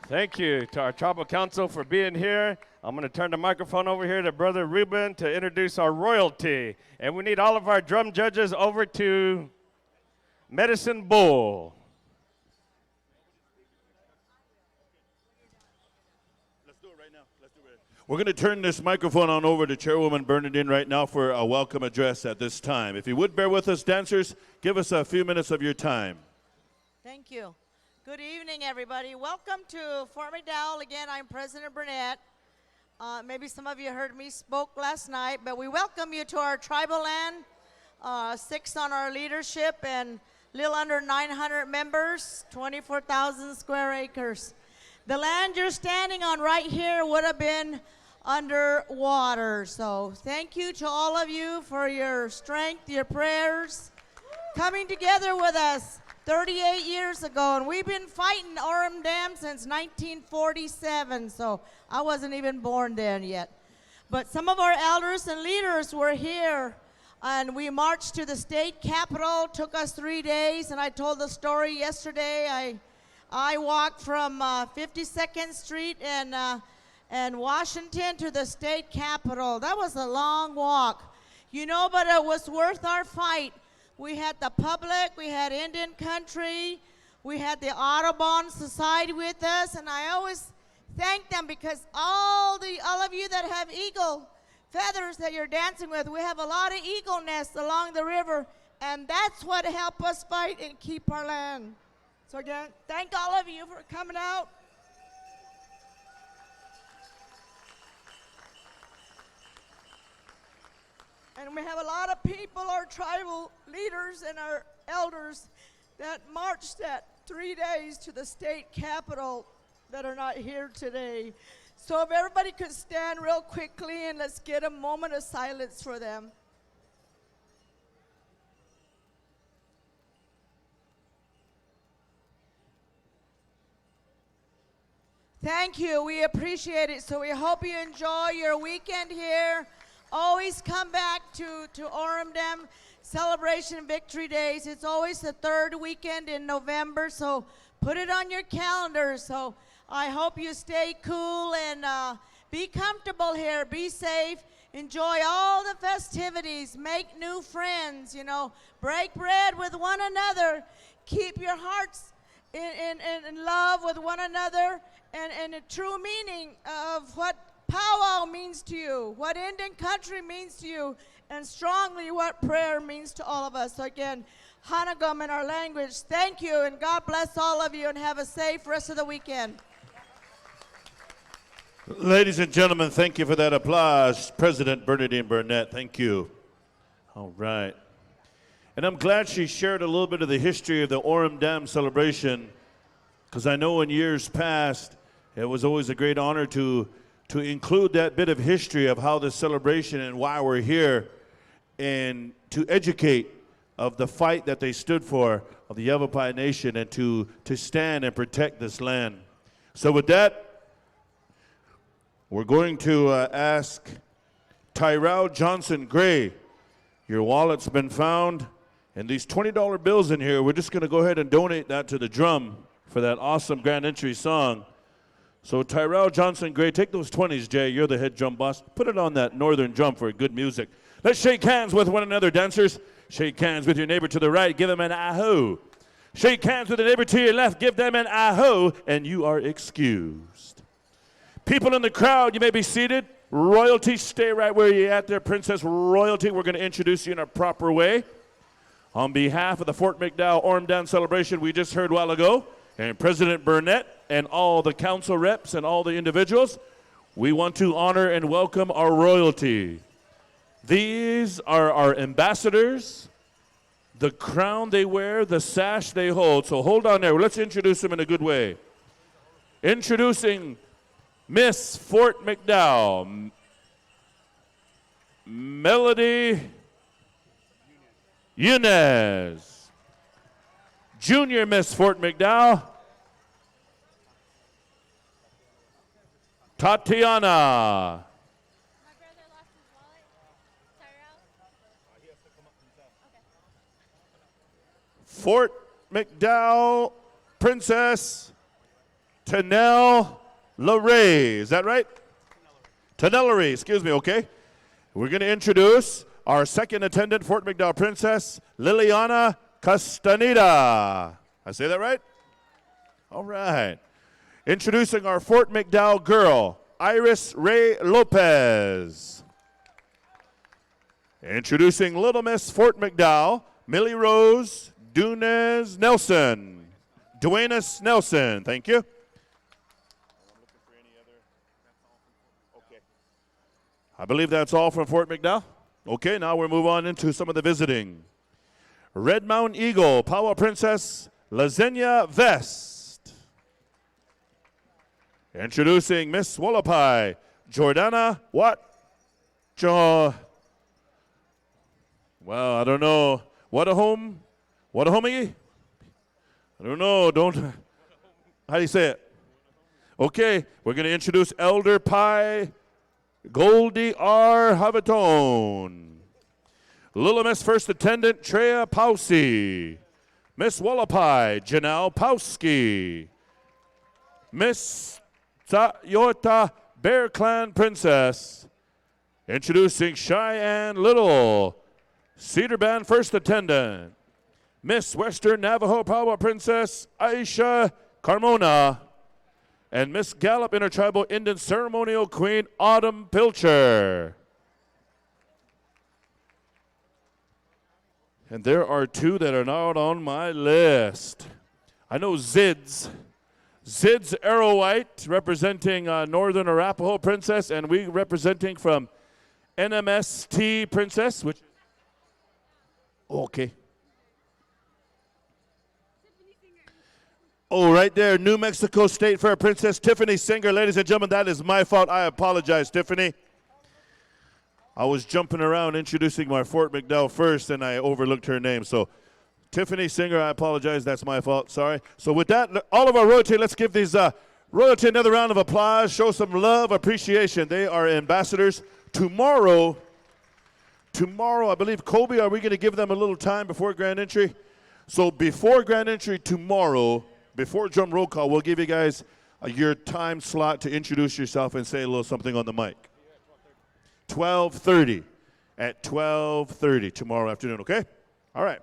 Thank you to our tribal council for being here. I'm going to turn the microphone over here to Brother Ruben to introduce our royalty. And we need all of our drum judges over to Medicine Bull. We're going to turn this microphone on over to Chairwoman Bernadine right now for a welcome address at this time. If you would bear with us, dancers, give us a few minutes of your time. Thank you. Good evening, everybody. Welcome to Fort McDowell. Again, I'm President Burnett. Maybe some of you heard me spoke last night, but we welcome you to our tribal land. 6 on our leadership, and little under 900 members, 24,000 square acres. The land you're standing on right here would have been underwater. So thank you to all of you for your strength, your prayers, coming together with us 38 years ago. And we've been fighting Orme Dam since 1947, so I wasn't even born then yet. But some of our elders and leaders were here, and we marched to the state capitol. Took us 3 days, and I told the story yesterday. I walked from 52nd Street and Washington to the state capitol. That was a long walk, you know, but it was worth our fight. We had the public, we had Indian country, we had the Audubon Society with us, and I always thank them because all of you that have eagle feathers that you're dancing with, we have a lot of eagle nests along the river, and that's what helped us fight and keep our land. So again, thank all of you for coming out. And we have a lot of people, our tribal leaders and our elders, that marched that 3 days to the state capitol that are not here today. So if everybody could stand real quickly and let's get a moment of silence for them. Thank you. We appreciate it. So we hope you enjoy your weekend here. Always come back to Orme Dam Celebration Victory Days. It's always the 3rd weekend in November, so put it on your calendar. So I hope you stay cool and be comfortable here. Be safe. Enjoy all the festivities. Make new friends, you know. Break bread with one another. Keep your hearts in love with one another, and a true meaning of what powwow means to you, what Indian country means to you, and strongly what prayer means to all of us. So again, Hanagam in our language, thank you, and God bless all of you, and have a safe rest of the weekend. Ladies and gentlemen, thank you for that applause. President Bernadine Burnett, thank you. All right. And I'm glad she shared a little bit of the history of the Orme Dam celebration, because I know in years past, it was always a great honor to include that bit of history of how the celebration and why we're here, and to educate of the fight that they stood for of the Yavapai Nation, and to stand and protect this land. So with that, we're going to ask Tyrell Johnson Gray, your wallet's been found, and these $20 bills in here, we're just going to go ahead and donate that to the drum for that awesome Grand Entry song. So Tyrell Johnson Gray, take those 20s, Jay. You're the head drum boss. Put it on that northern drum for good music. Let's shake hands with one another, dancers. Shake hands with your neighbor to the right. Give them an aho. Shake hands with the neighbor to your left. Give them an aho, and you are excused. People in the crowd, you may be seated. Royalty, stay right where you're at there. Princess Royalty, we're going to introduce you in a proper way. On behalf of the Fort McDowell Orme Dam celebration we just heard a while ago, and President Burnett and all the council reps and all the individuals, we want to honor and welcome our royalty. These are our ambassadors, the crown they wear, the sash they hold. So hold on there. Let's introduce them in a good way. Introducing Miss Fort McDowell, Melody Yunez. Junior Miss Fort McDowell, Tatiana. My brother lost his wallet. Tyrell? He has to come up himself. Okay. Fort McDowell Princess Tanel LaRae. Is that right? Tanellery, excuse me, okay. We're going to introduce our second attendant, Fort McDowell Princess Liliana Castaneda. I say that right? All right. Introducing our Fort McDowell girl, Iris Ray Lopez. Introducing Little Miss Fort McDowell, Millie Rose Dunez Nelson. Duenas Nelson, thank you. I believe that's all from Fort McDowell. Okay, now we'll move on into some of the visiting. Red Mountain Eagle, Powwow Princess, Lasenia Vest. Introducing Miss Wallapai, Jordana what? Well, I don't know. What a homie? I don't know. How do you say it? Okay, we're going to introduce Elder Pi Goldie R. Havatone. Little Miss First Attendant Treya Pausey. Miss Wallapai Janelle Powski. Miss Toyota Bear Clan Princess. Introducing Cheyenne Little, Cedar Band First Attendant. Miss Western Navajo Powwow Princess Aisha Carmona. And Miss Gallup Intertribal Indian Ceremonial Queen Autumn Pilcher. And there are two that are not on my list. I know Zid's Arrow White representing Northern Arapaho Princess, and we representing from NMST Princess, which, okay. Oh, right there, New Mexico State Fair Princess Tiffany Singer. Ladies and gentlemen, that is my fault. I apologize, Tiffany. I was jumping around introducing my Fort McDowell first, and I overlooked her name. So, Tiffany Singer, I apologize. That's my fault. Sorry. So, with that, all of our royalty, let's give these royalty another round of applause. Show some love, appreciation. They are ambassadors. Tomorrow, I believe, Kobe, are we going to give them a little time before grand entry? So before grand entry tomorrow, before drum roll call, we'll give you guys your time slot to introduce yourself and say a little something on the mic. 12:30. At 12:30 tomorrow afternoon, okay? All right.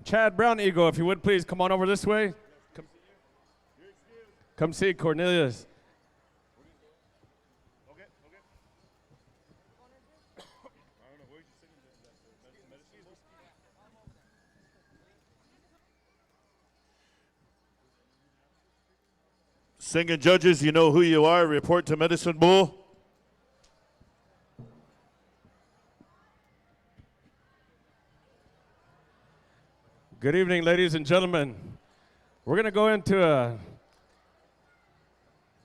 Chad Brown Eagle, if you would please come on over this way. Come see Cornelius. Singing judges, you know who you are. Report to Medicine Bowl. Good evening, ladies and gentlemen. We're going to go into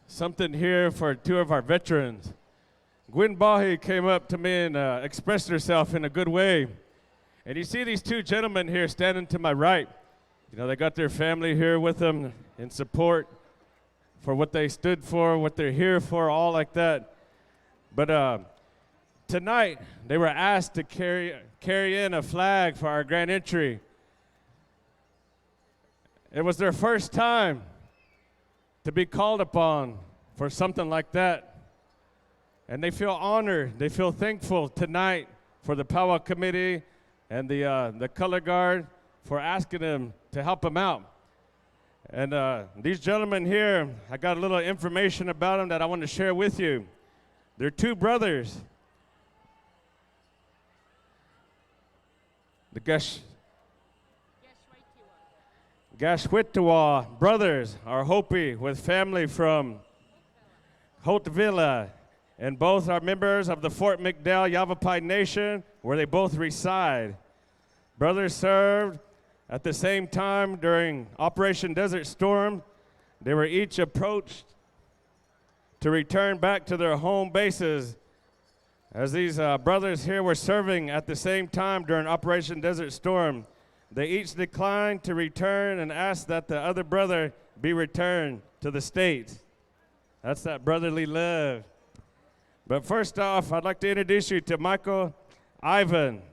something here for two of our veterans. Gwen Bahi came up to me and expressed herself in a good way. And you see these two gentlemen here standing to my right. You know, they got their family here with them in support for what they stood for, what they're here for, all like that. But tonight, they were asked to carry in a flag for our grand entry. It was their first time to be called upon for something like that. And they feel honored, they feel thankful tonight for the Powwow Committee and the Color Guard for asking them to help them out. And these gentlemen here, I got a little information about them that I want to share with you. They're two brothers. The Gashwitawa brothers are Hopi with family from Hautevilla, and both are members of the Fort McDowell Yavapai Nation, where they both reside. Brothers served at the same time during Operation Desert Storm. They were each approached to return back to their home bases. As these brothers here were serving at the same time during Operation Desert Storm, they each declined to return and asked that the other brother be returned to the States. That's that brotherly love. But first off, I'd like to introduce you to Michael Ivan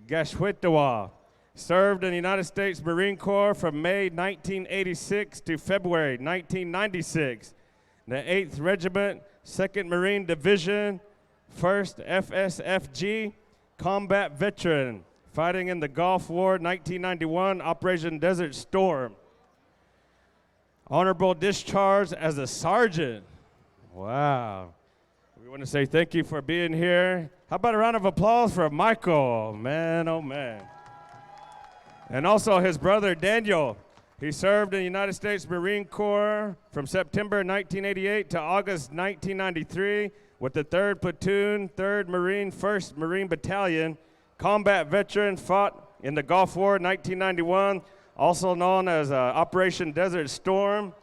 Gashwitawa. Served in the United States Marine Corps from May 1986 to February 1996. The 8th Regiment, 2nd Marine Division, 1st FSFG, combat veteran, fighting in the Gulf War 1991, Operation Desert Storm. Honorable discharge as a sergeant. Wow. We want to say thank you for being here. How about a round of applause for Michael? Man, oh man. And also his brother, Daniel. He served in the United States Marine Corps from September 1988 to August 1993 with the 3rd Platoon, 3rd Marine, 1st Marine Battalion, combat veteran, fought in the Gulf War 1991, also known as Operation Desert Storm.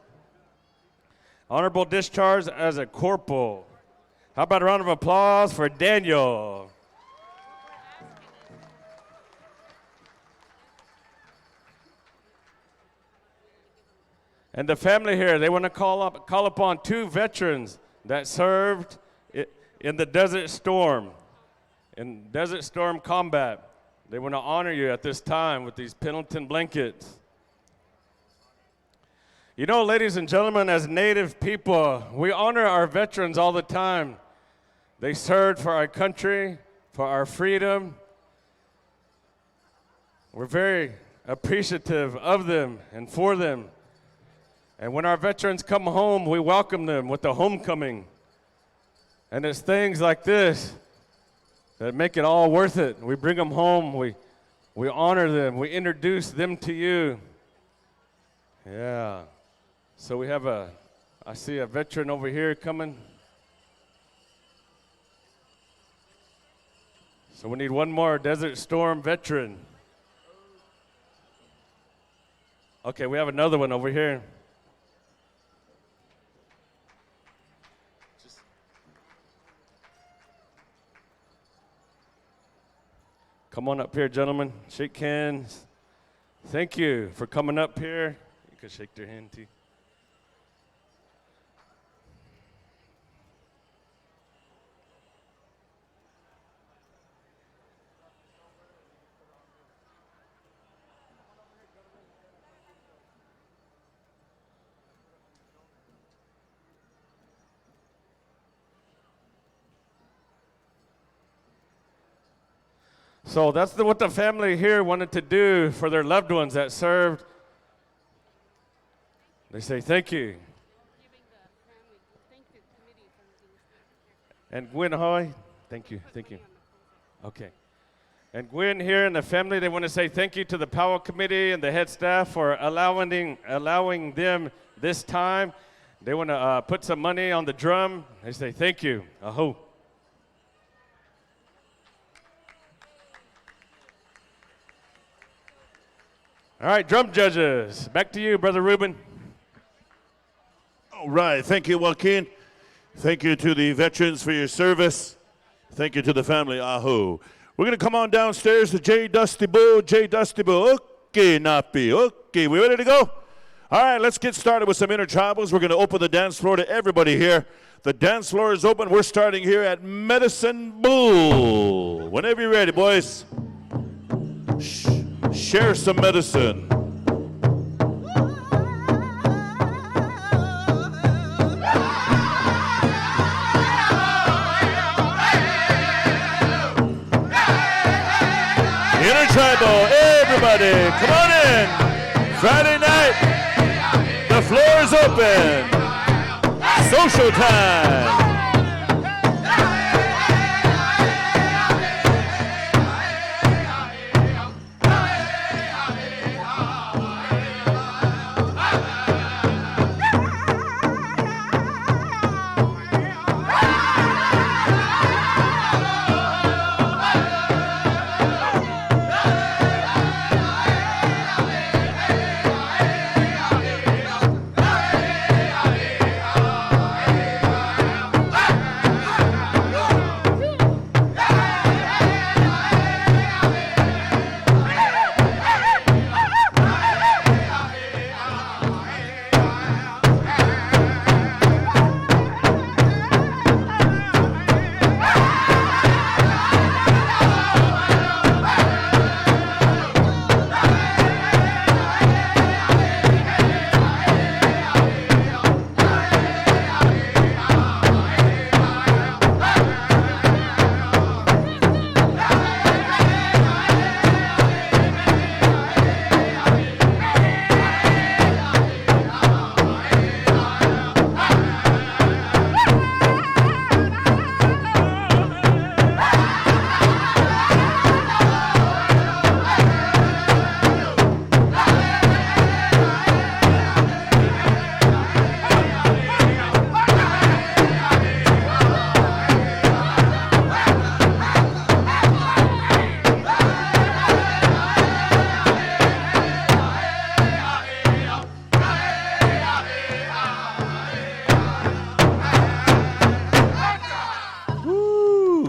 Honorable discharge as a corporal. How about a round of applause for Daniel? And the family here, they want to call upon 2 veterans that served in the Desert Storm, in Desert Storm combat. They want to honor you at this time with these Pendleton blankets. You know, ladies and gentlemen, as Native people, we honor our veterans all the time. They served for our country, for our freedom. We're very appreciative of them and for them. And when our veterans come home, we welcome them with the homecoming. And it's things like this that make it all worth it. We bring them home, we honor them, we introduce them to you. Yeah. So we have I see a veteran over here coming. So we need one more Desert Storm veteran. Okay, we have another one over here. Come on up here, gentlemen. Shake hands. Thank you for coming up here. You can shake their hand, too. So that's what the family here wanted to do for their loved ones that served. They say thank you. And Gwen Hoy, thank you. Okay. And Gwen here and the family, they want to say thank you to the PowWows Committee and the head staff for allowing them this time. They want to put some money on the drum. They say thank you. Aho. All right, drum judges, back to you, Brother Ruben. All right, thank you, Joaquin. Thank you to the veterans for your service. Thank you to the family, Aho. We're going to come on downstairs to J. Dusty Boo. Okay, Napi. Okay, we ready to go? All right, let's get started with some Intertribals. We're going to open the dance floor to everybody here. The dance floor is open. We're starting here at Medicine Bull. Whenever you're ready, boys. Share some medicine. Intertribal, everybody, come on in. Friday night, the floor is open. Social time.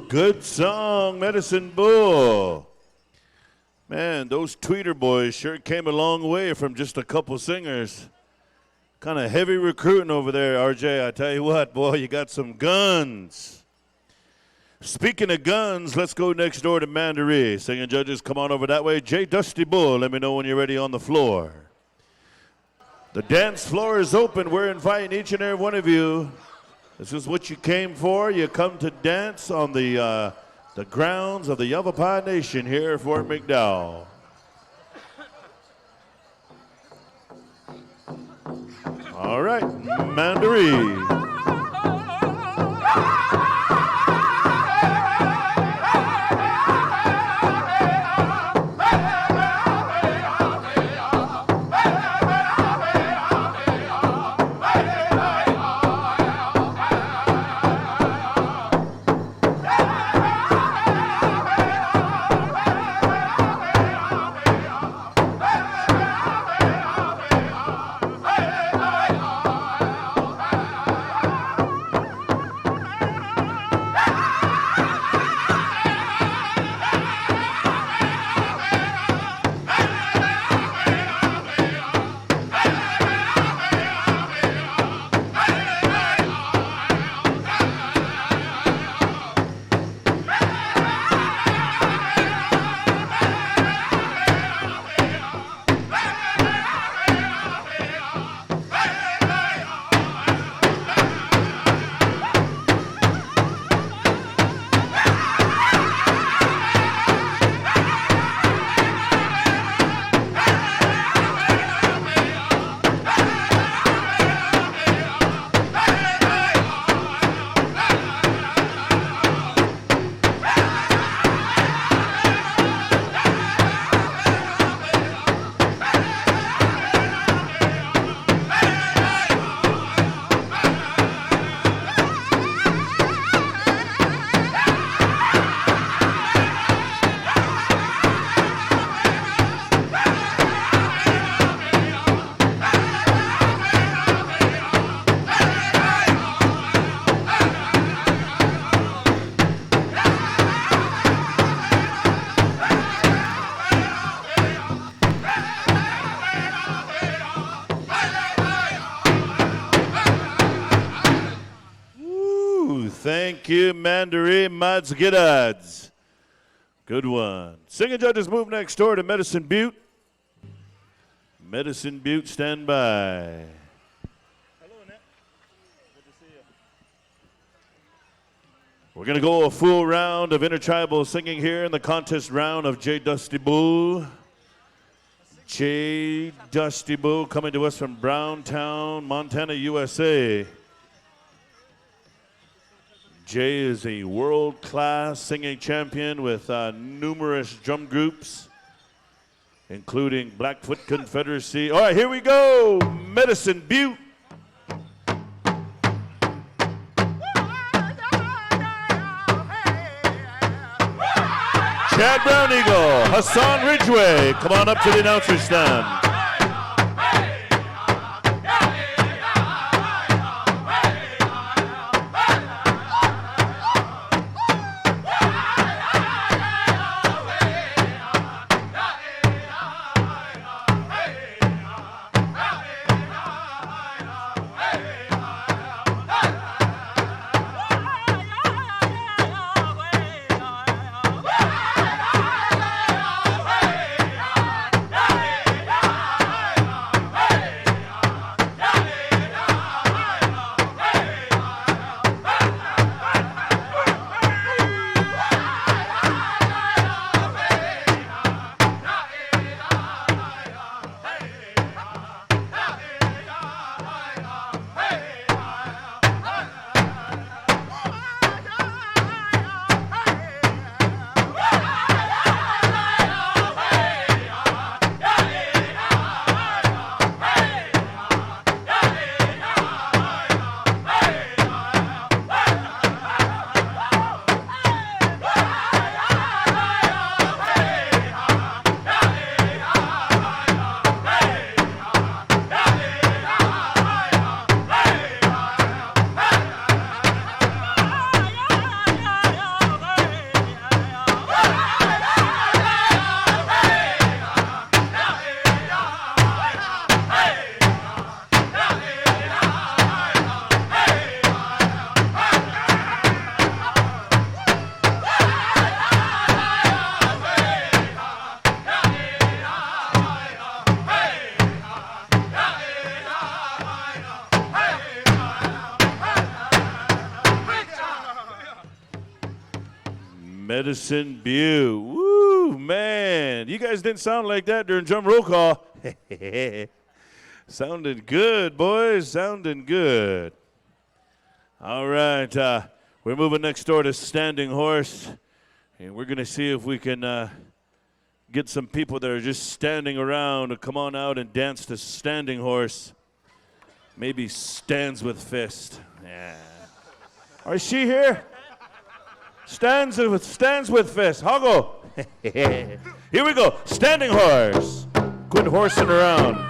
Good song, Medicine Bull. Man, those tweeter boys sure came a long way from just a couple singers. Kind of heavy recruiting over there, RJ. I tell you what, boy, you got some guns. Speaking of guns, let's go next door to Mandaree. Singing judges, come on over that way. J. Dusty Bull, let me know when you're ready on the floor. The dance floor is open. We're inviting each and every one of you. This is what you came for. You come to dance on the grounds of the Yavapai Nation here at Fort McDowell. All right, Mandaree. Thank you, Mandaree Madsgidads. Good one. Singing judges move next door to Medicine Butte. Medicine Butte, stand by. Hello, Annette. Good to see you. We're going to go a full round of Intertribal singing here in the contest round of J. Dusty Bull. J. Dusty Bull coming to us from Browntown, Montana, USA. Jay is a world-class singing champion with numerous drum groups, including Blackfoot Confederacy. All right, here we go, Medicine Butte. Chad Brown Eagle, Hassan Ridgway, come on up to the announcer's stand. Medicine View. Woo, man. You guys didn't sound like that during drum roll call. Sounding good, boys. Sounding good. All right. We're moving next door to Standing Horse. And we're going to see if we can get some people that are just standing around to come on out and dance to Standing Horse. Maybe Stands with Fist. Yeah. Is she here? Stands with Fist. Hoggle. Here we go. Standing Horse. Quit horsing around.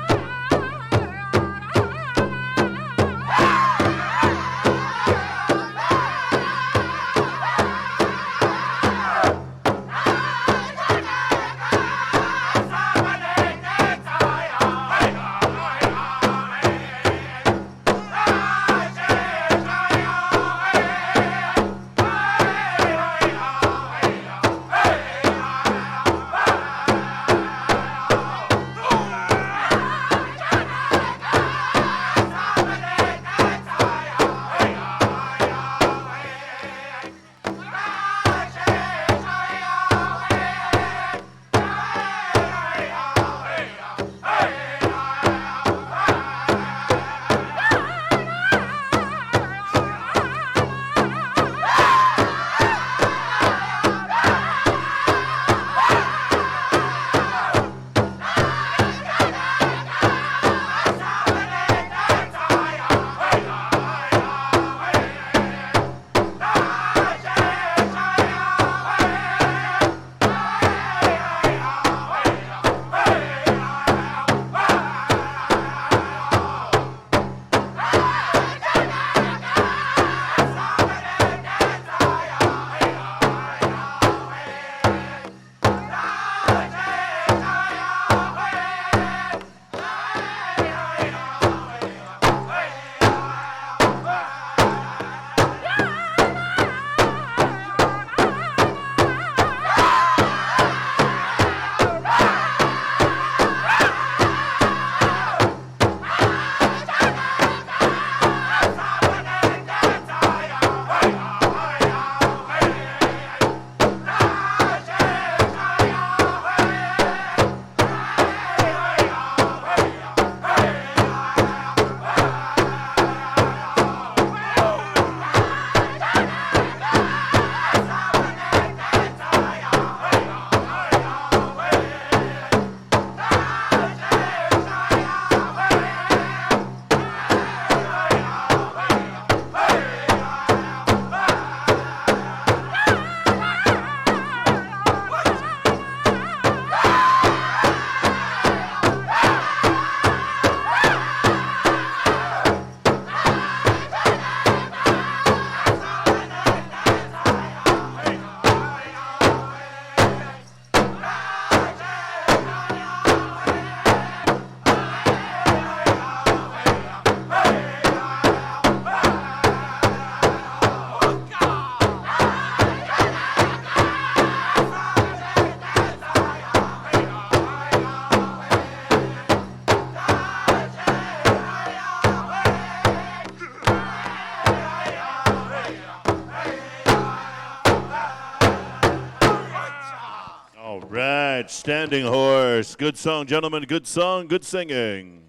Standing Horse. Good song, gentlemen. Good song, good singing.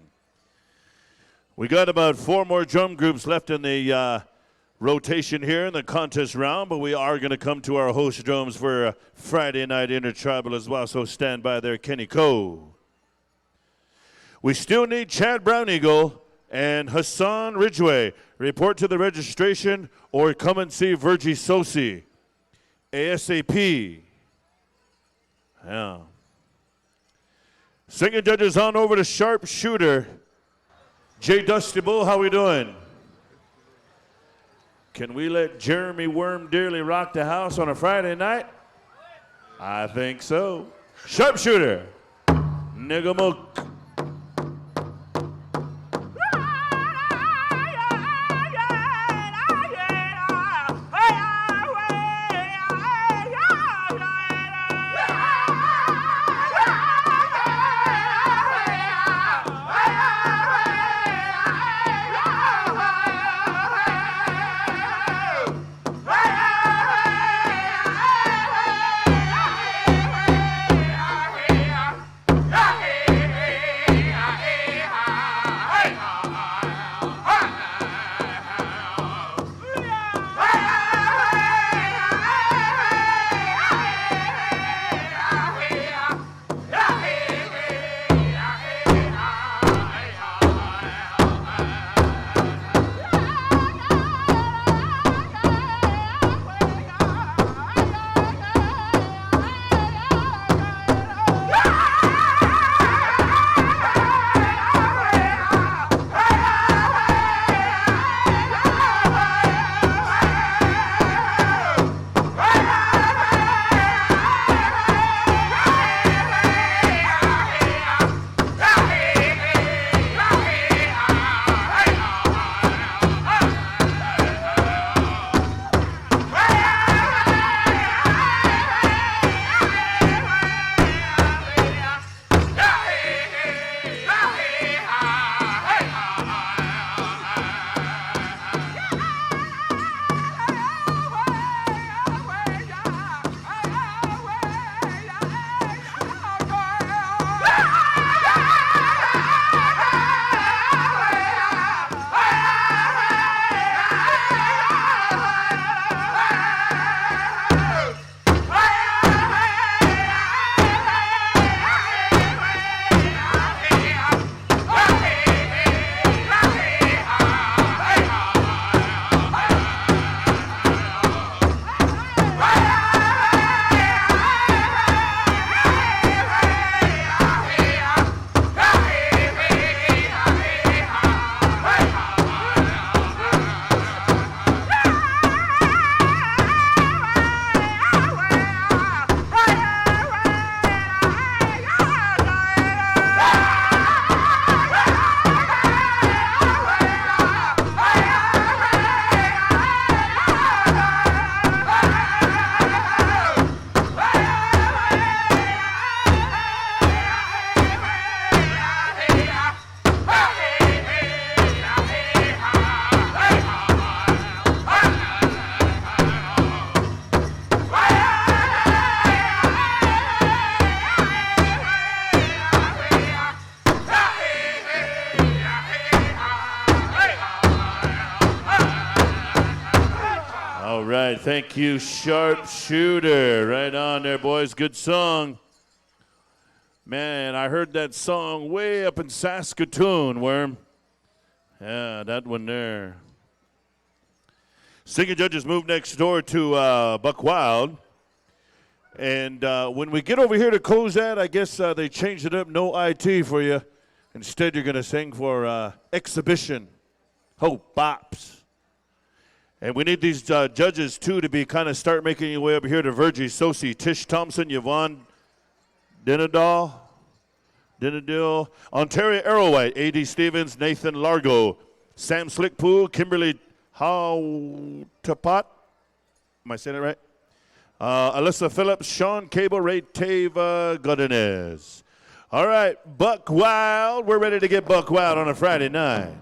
We got about 4 more drum groups left in the rotation here in the contest round, but we are going to come to our host drums for Friday night Intertribal as well, so stand by there, Kenny Coe. We still need Chad Brown Eagle and Hassan Ridgway. Report to the registration or come and see Virgie Sosi. ASAP. Yeah. Singing judges on over to Sharpshooter. Jay Dusty Bull, how we doing? Can we let Jeremy Worm Dearly rock the house on a Friday night? I think so. Sharpshooter. Niggamook. All right, thank you, Sharpshooter. Right on there, boys. Good song. Man, I heard that song way up in Saskatoon, Worm. Yeah, that one there. Singing judges move next door to Buck Wild. And when we get over here to Cozad, I guess they changed it up, no IT for you. Instead, you're going to sing for Exhibition, Hope Bops. And we need these judges, too, to be kind of start making your way over here to Virgie Sosi, Tish Thompson, Yvonne Dinadal, Ontario Arrowwhite, A.D. Stevens, Nathan Largo, Sam Slickpool, Kimberly Howtapat. Am I saying it right? Alyssa Phillips, Sean Cable, Ray Tava Godinez. All right, Buck Wild. We're ready to get Buck Wild on a Friday night.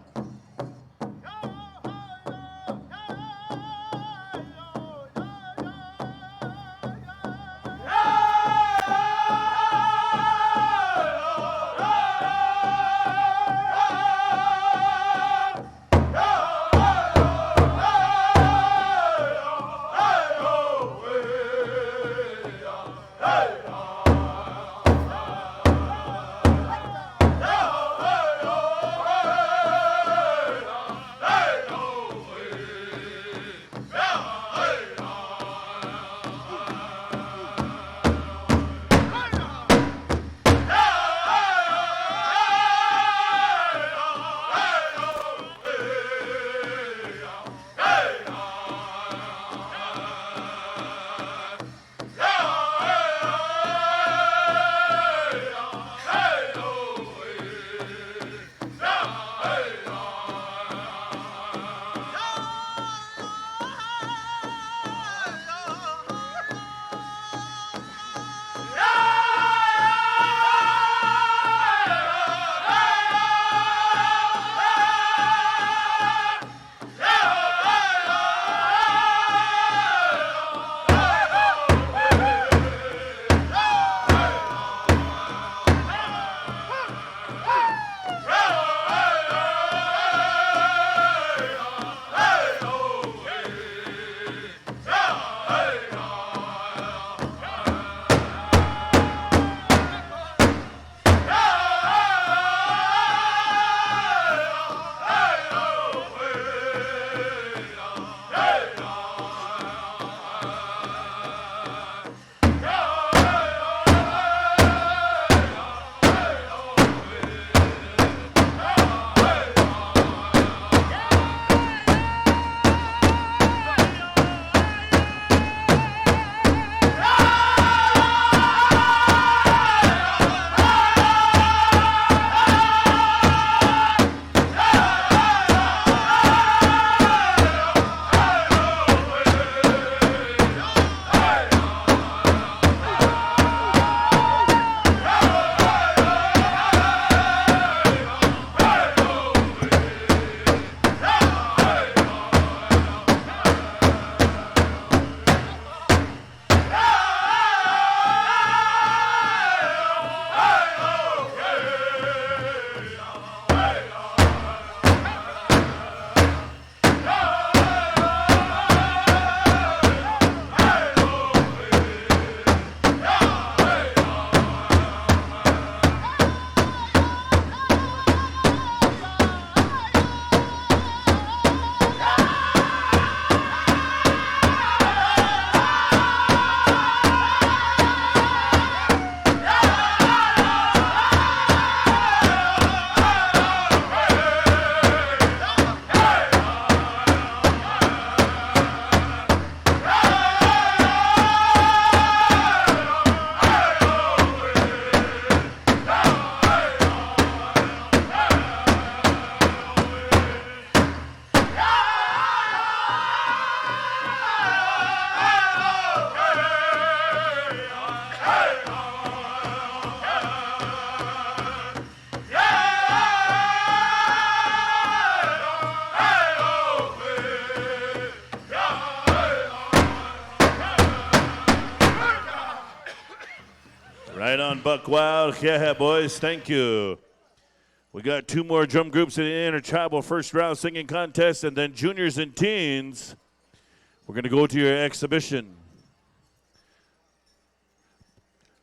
Right on, Buck Wild. Yeah, boys, thank you. We got two more drum groups in the Intertribal first round singing contest, and then juniors and teens We're going to go to your exhibition.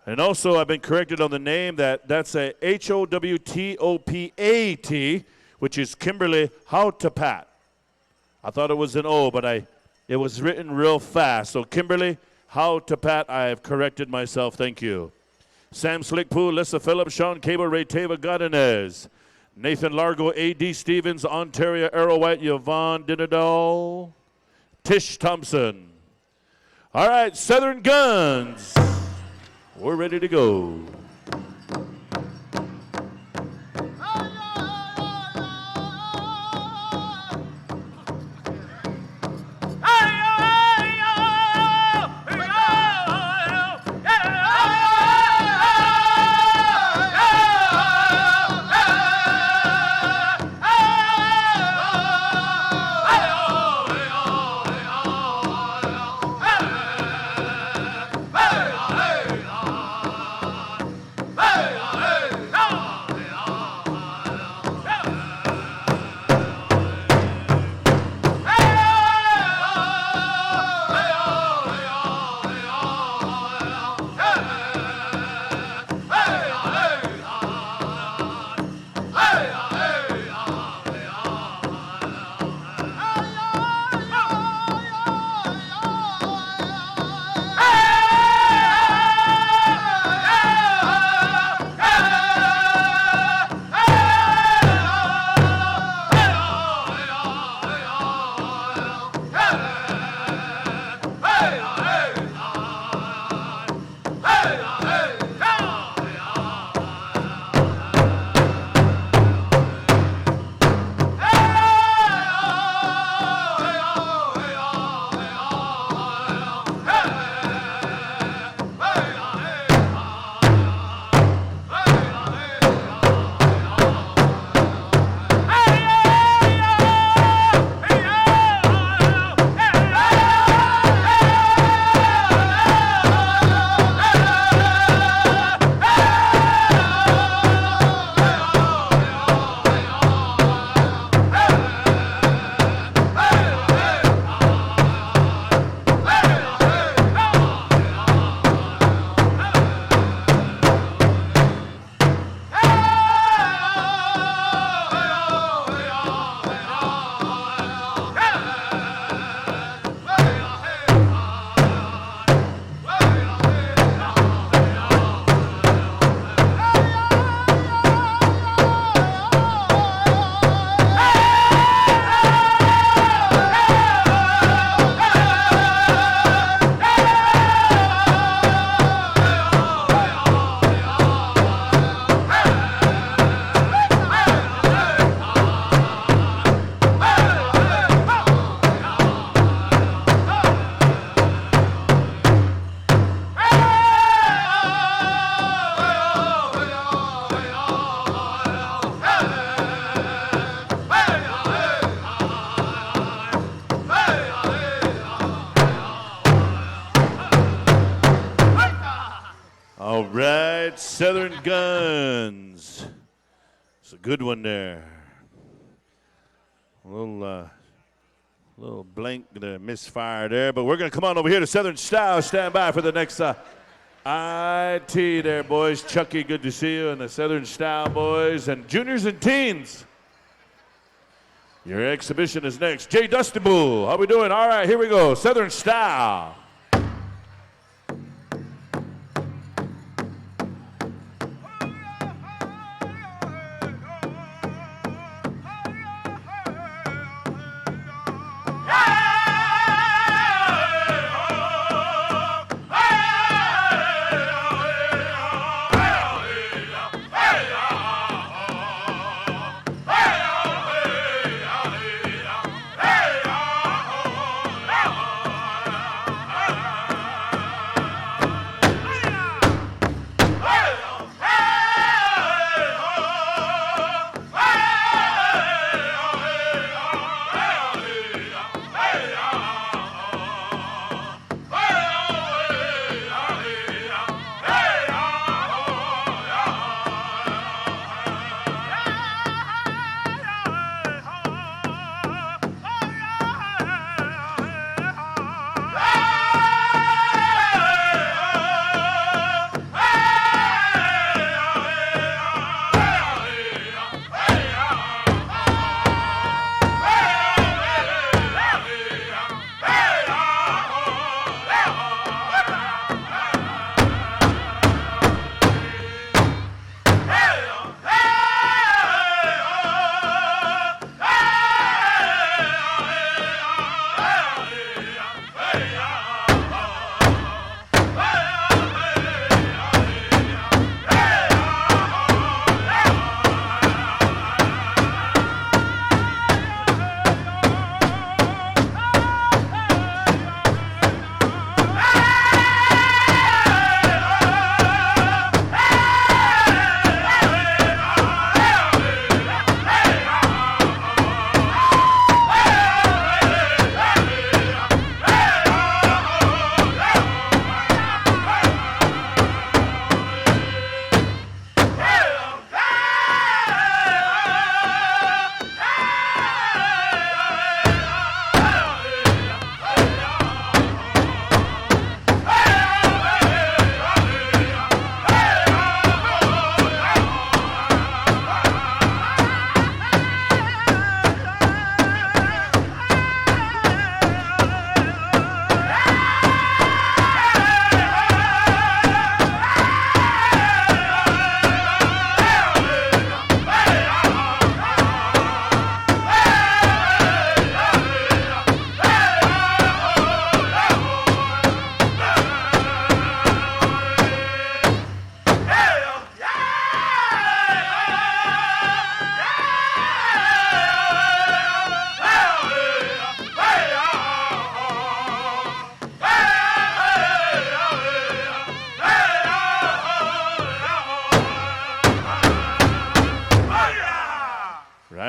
And also, I've been corrected on the name. That's a Howtopat, which is Kimberly Howtopat. I thought it was an O, but it was written real fast. So Kimberly Howtopat, I have corrected myself. Thank you. Sam Slickpoo, Lissa Phillips, Sean Cable, Ray Tava Godinez, Nathan Largo, A.D. Stevens, Ontario Arrowwhite, Yvonne Dinadal, Tish Thompson. All right, Southern Guns. We're ready to go. All right, Southern Guns. It's a good one there. A little blank there, misfire there, but we're going to come on over here to Southern Style. Stand by for the next IT there, boys. Chucky, good to see you, and the Southern Style boys, and juniors and teens. Your exhibition is next. Jay Dusty Bull, how we doing? All right, here we go. Southern Style.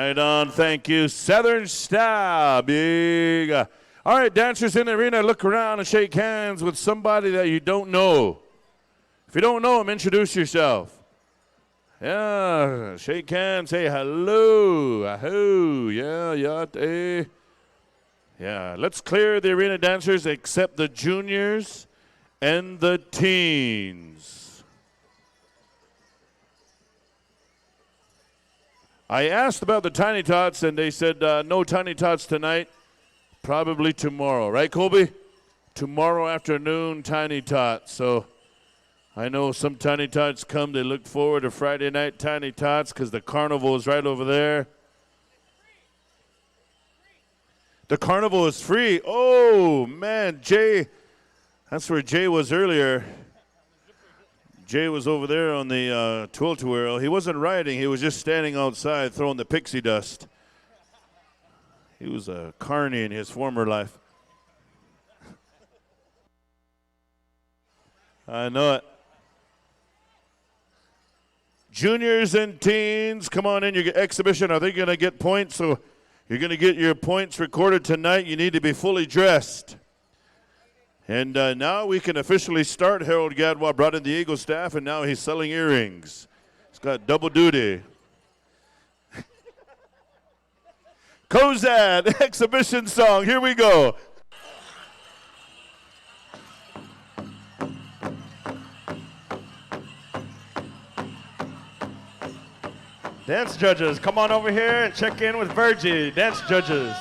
Right on. Thank you. Southern Style. Big. All right, dancers in the arena, look around and shake hands with somebody that you don't know. If you don't know them, introduce yourself. Yeah, shake hands, say hello. Ahoo. Yeah. Yeah, let's clear the arena dancers except the juniors and the teens. I asked about the Tiny Tots, and they said no Tiny Tots tonight. Probably tomorrow, right, Colby? Tomorrow afternoon, Tiny Tots. So I know some Tiny Tots come. They look forward to Friday night Tiny Tots because the carnival is right over there. The carnival is free. Oh, man, Jay. That's where Jay was earlier. Jay was over there on the Twill-to-whirl. He wasn't riding. He was just standing outside throwing the pixie dust. He was a carny in his former life. I know it. Juniors and teens, come on in. Your exhibition, are they going to get points? So you're going to get your points recorded tonight. You need to be fully dressed. And now we can officially start. Harold Gadwa brought in the Eagle staff, and now he's selling earrings. He's got double duty. Kozad exhibition song. Here we go. Dance judges, come on over here and check in with Virgie. Dance judges.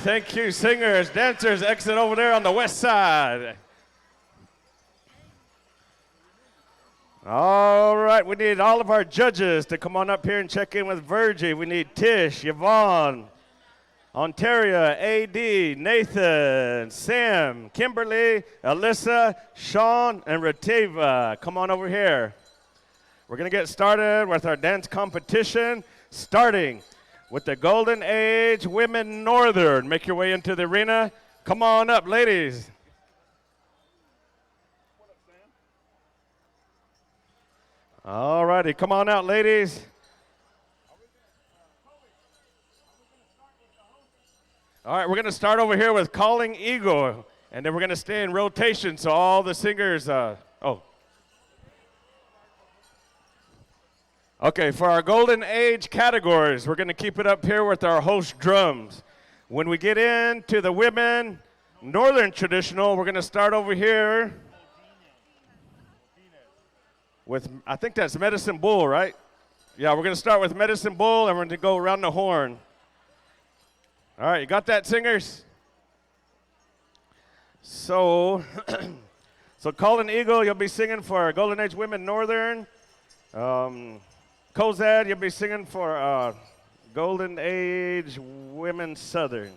Thank you, singers. Dancers, exit over there on the west side. All right, we need all of our judges to come on up here and check in with Virgie. We need Tish, Yvonne, Ontaria, AD, Nathan, Sam, Kimberly, Alyssa, Sean, and Rateva. Come on over here. We're going to get started with our dance competition, starting with the Golden Age Women Northern. Make your way into the arena. Come on up, ladies. All righty, come on out, ladies. All right, we're going to start over here with Calling Eagle, and then we're going to stay in rotation so all the singers, Okay, for our Golden Age categories, we're going to keep it up here with our host drums. When we get into the women Northern traditional, we're going to start over here with, I think that's Medicine Bull, right? Yeah, we're going to start with Medicine Bull, and we're going to go around the horn. All right, you got that, singers? So, Calling Eagle, you'll be singing for Golden Age Women Northern. Kozad, you'll be singing for Golden Age Women Southern.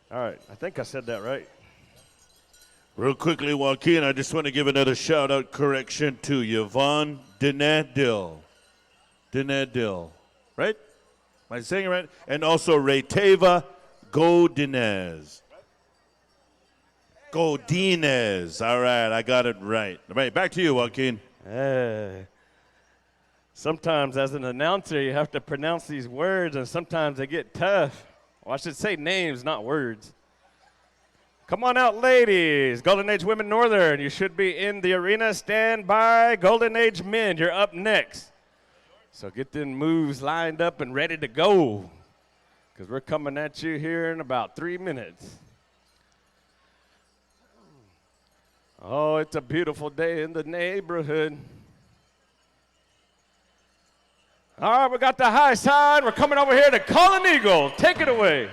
All right, I think I said that right. Real quickly, Joaquin, I just want to give another shout-out correction to Yvonne Dinadill. Dinadill, right? Am I saying it right? And also Rateva Godinez. Godinez. All right, I got it right. All right, back to you, Joaquin. Sometimes as an announcer, you have to pronounce these words, and sometimes they get tough. Well, I should say names, not words. Come on out, ladies. Golden Age Women Northern, you should be in the arena. Stand by. Golden Age Men, you're up next. So get them moves lined up and ready to go, because we're coming at you here in about 3 minutes. Oh, it's a beautiful day in the neighborhood. All right, we got the high side. We're coming over here to Calling Eagle. Take it away.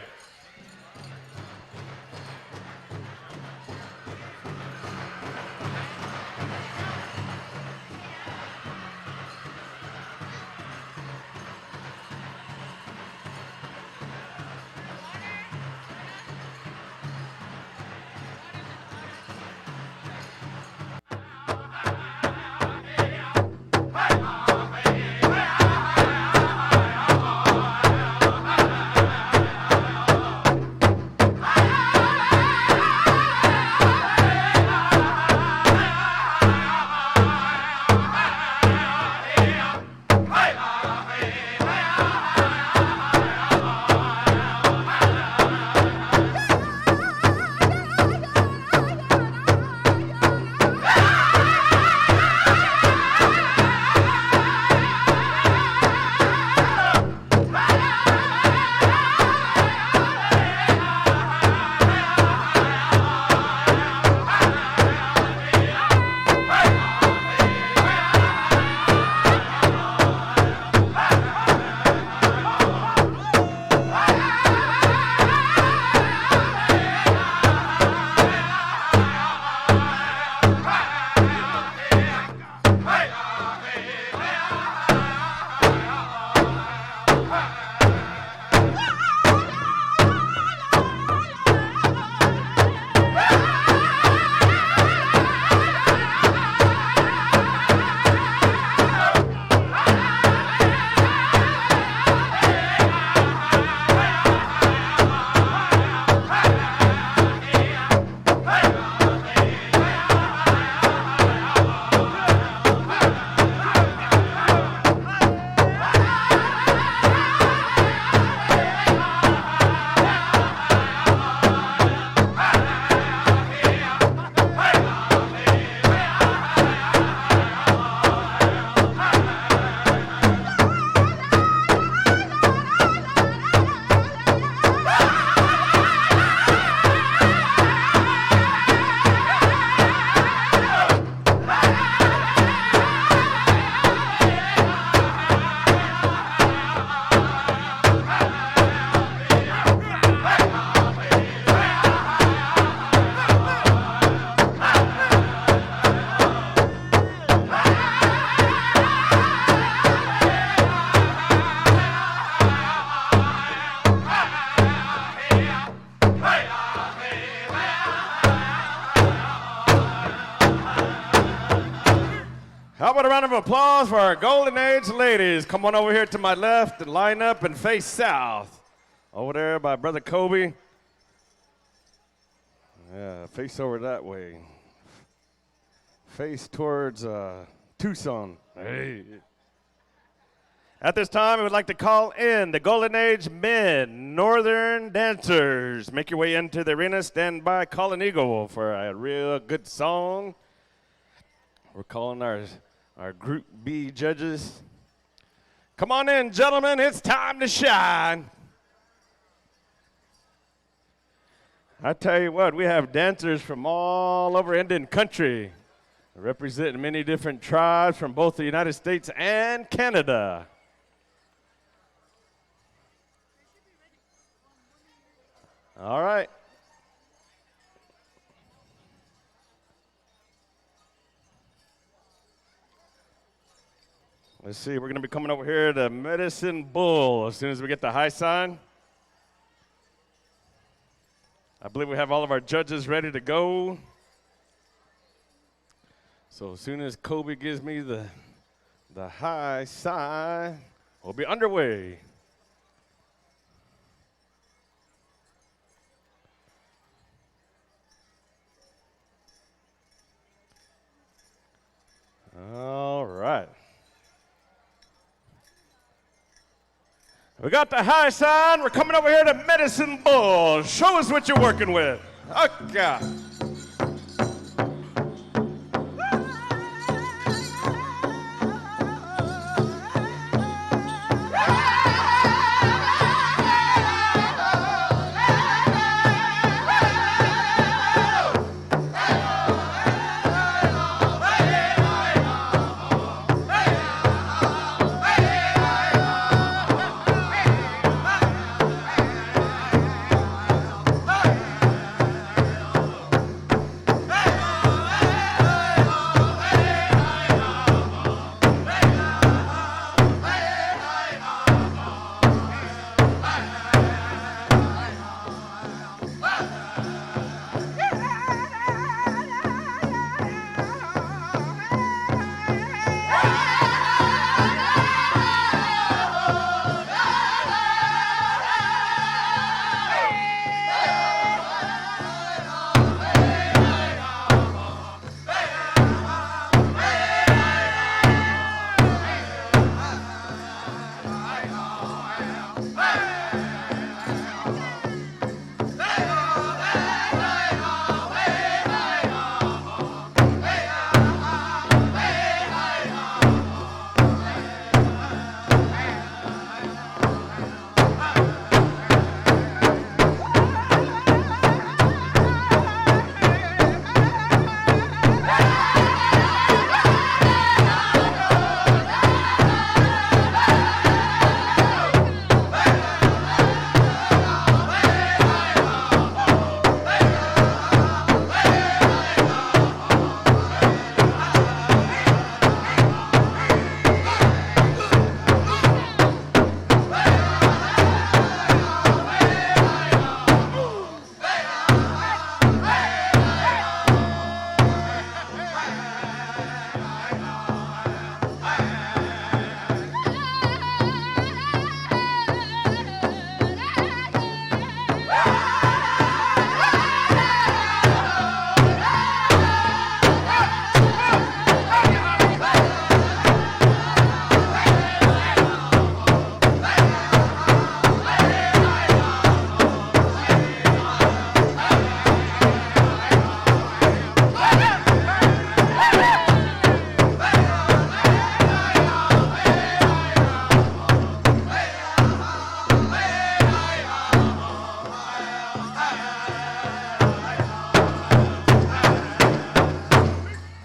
round of applause for our Golden Age ladies. Come on over here to my left and line up and face south. Over there by Brother Kobe. Yeah, face over that way. Face towards Tucson. Hey. At this time, I would like to call in the Golden Age men, Northern dancers. Make your way into the arena. Stand by, call an eagle for a real good song. We're calling our Group B judges. Come on in, gentlemen. It's time to shine. I tell you what, we have dancers from all over Indian country, representing many different tribes from both the United States and Canada. All right. Let's see, we're going to be coming over here to Medicine Bull as soon as we get the high sign. I believe we have all of our judges ready to go. So as soon as Kobe gives me the high sign, we'll be underway. All right. We got the high sign. We're coming over here to Medicine Bull. Show us what you're working with. Okay.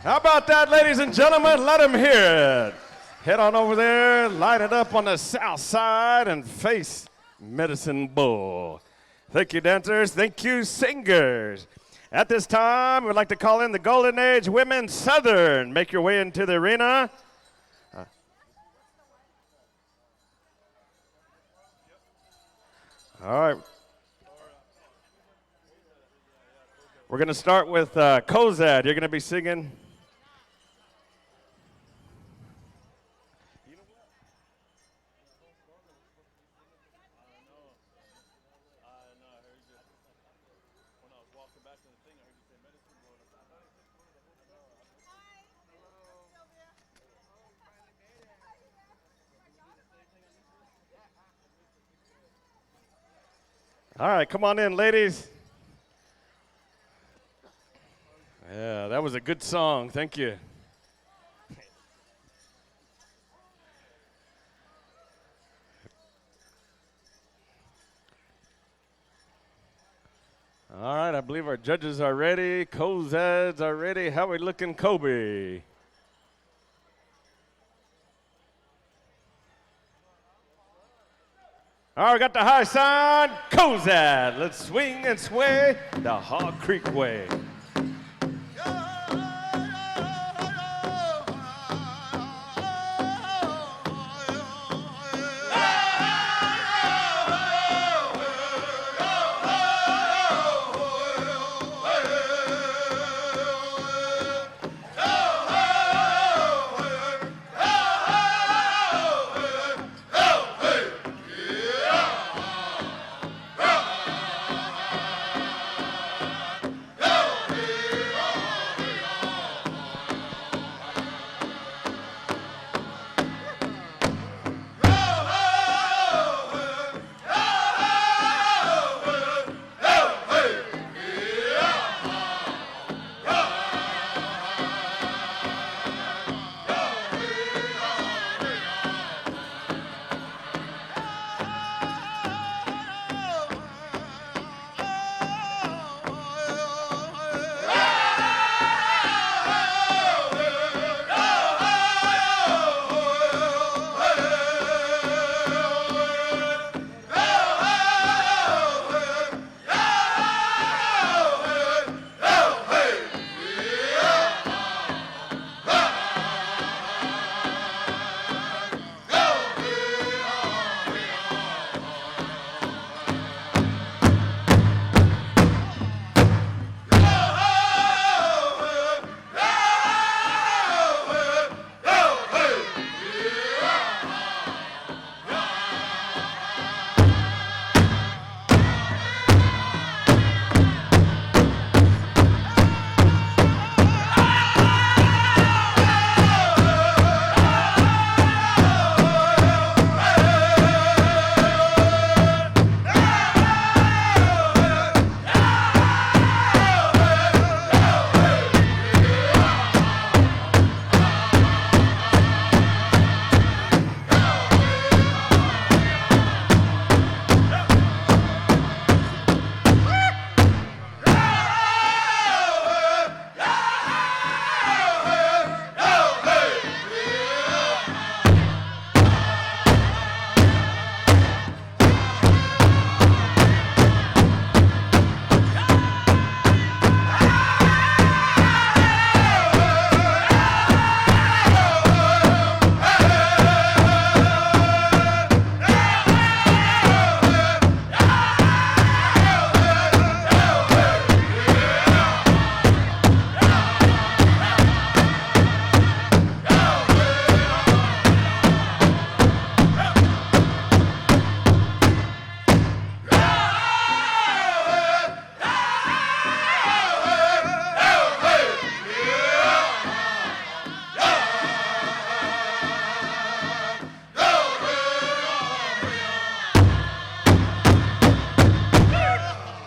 How about that, ladies and gentlemen? Let them hear it. Head on over there, light it up on the south side, and face Medicine Bull. Thank you, dancers. Thank you, singers. At this time, we'd like to call in the Golden Age Women Southern. Make your way into the arena. All right. We're going to start with Kozad. You're going to be singing. All right, come on in, ladies. Yeah, that was a good song. Thank you. All right, I believe our judges are ready. Co-Zads are ready. How we looking, Kobe? All right, we got the high sign. Co-Zad. Let's swing and sway the Hog Creek way.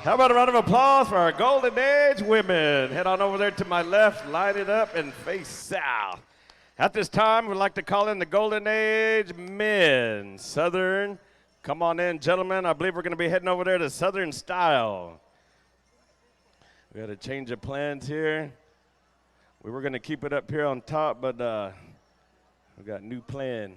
How about a round of applause for our Golden Age women? Head on over there to my left, line it up, and face south. At this time, we'd like to call in the Golden Age men. Southern, come on in, gentlemen. I believe we're going to be heading over there to Southern Style. We got a change of plans here. We were going to keep it up here on top, but we got a new plan.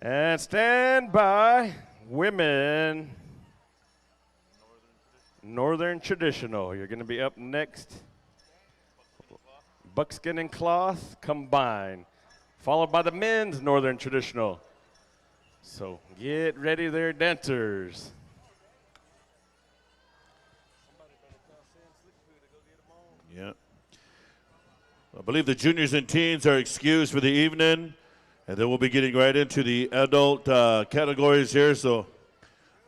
And stand by. Women, Northern Traditional. You're going to be up next. Buckskin and Cloth combined, followed by the men's Northern Traditional. So get ready there, dancers. Yeah. I believe the juniors and teens are excused for the evening. And then we'll be getting right into the adult categories here. So,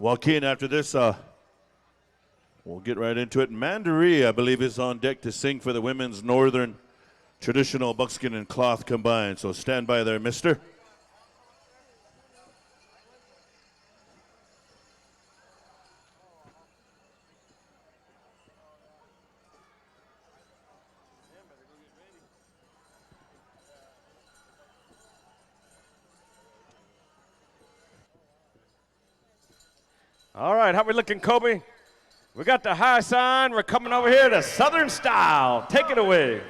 Joaquin, after this, we'll get right into it. Mandaree, I believe, is on deck to sing for the women's Northern Traditional Buckskin and Cloth combined. So stand by there, mister. All right, how we looking, Kobe? We got the high sign. We're coming over here to Southern style. Take it away.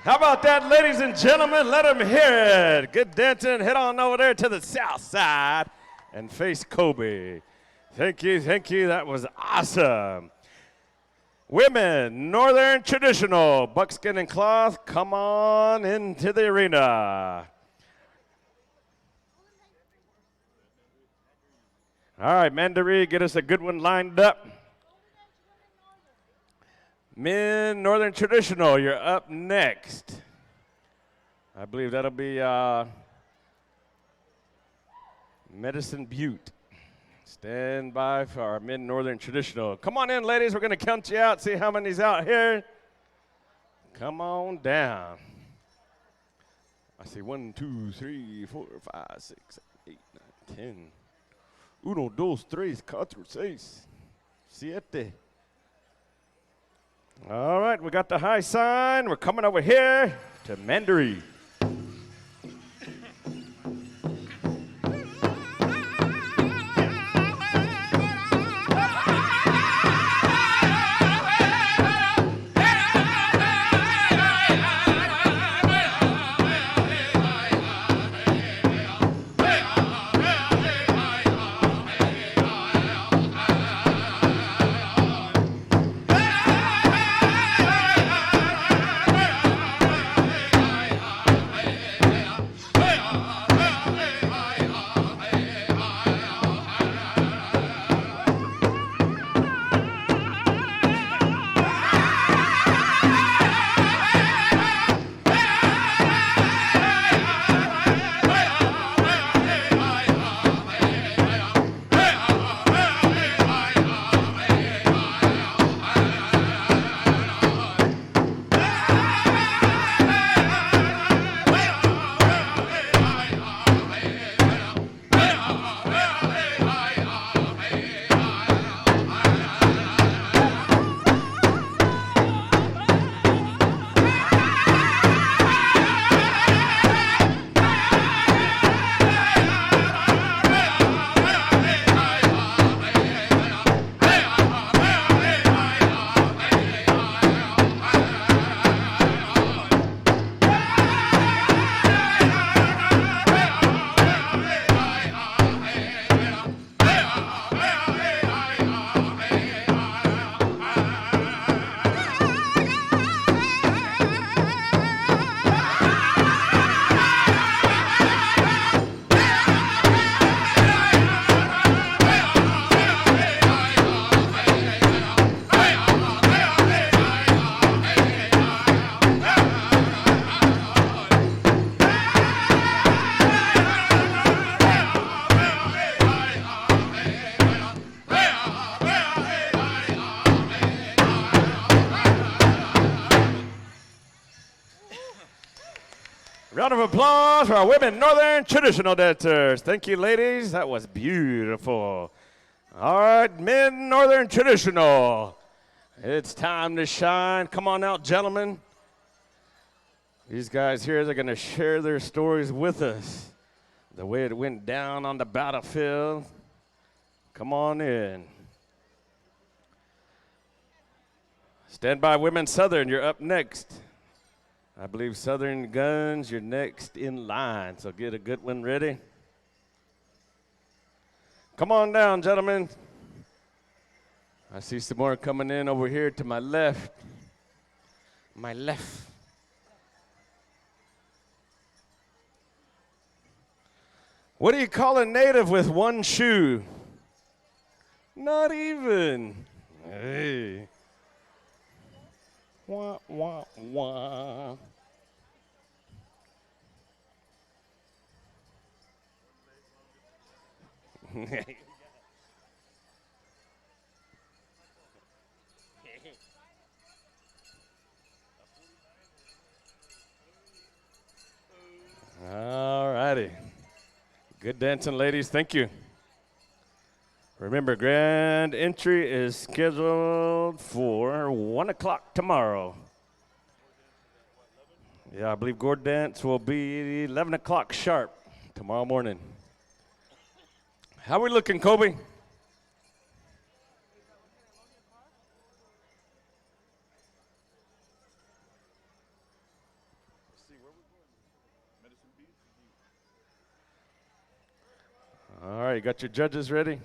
How about that, ladies and gentlemen? Let them hear it. Good dancing. Head on over there to the south side and face Kobe. Thank you, thank you. That was awesome. Women, Northern Traditional, buckskin and cloth, come on into the arena. All right, Mandaree, get us a good one lined up. Men, Northern Traditional, you're up next. I believe that'll be Medicine Butte. Stand by for our Men, Northern Traditional. Come on in, ladies. We're going to count you out, see how many's out here. Come on down. I see 1, 2, 3, 4, 5, 6, 7, 8, 9, 10. 1, 2, 3, 4, 6, 7. All right, we got the high sign. We're coming over here to Mandaree. Round of applause for our women Northern traditional dancers. Thank you, ladies. That was beautiful. All right, men Northern traditional. It's time to shine. Come on out, gentlemen. These guys here, they're going to share their stories with us. The way it went down on the battlefield. Come on in. Stand by, women Southern. You're up next. I believe Southern Guns, you're next in line. So get a good one ready. Come on down, gentlemen. I see some more coming in over here to my left. My left. What do you call a native with one shoe? Not even. Hey. Wah, wah, wah. All righty. Good dancing, ladies. Thank you. Remember, grand entry is scheduled for 1 o'clock tomorrow. Yeah, I believe Gord Dance will be 11 o'clock sharp tomorrow morning. How we looking, Kobe? All right, you got your judges ready?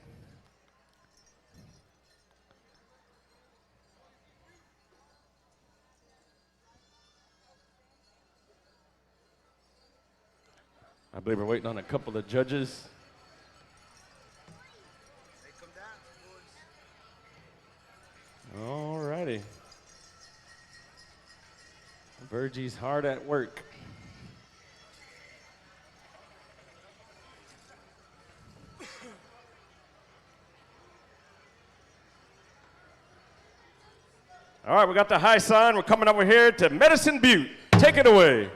I believe we're waiting on a couple of judges. All righty. Virgie's hard at work. All right, we got the high sign. We're coming over here to Medicine Butte. Take it away.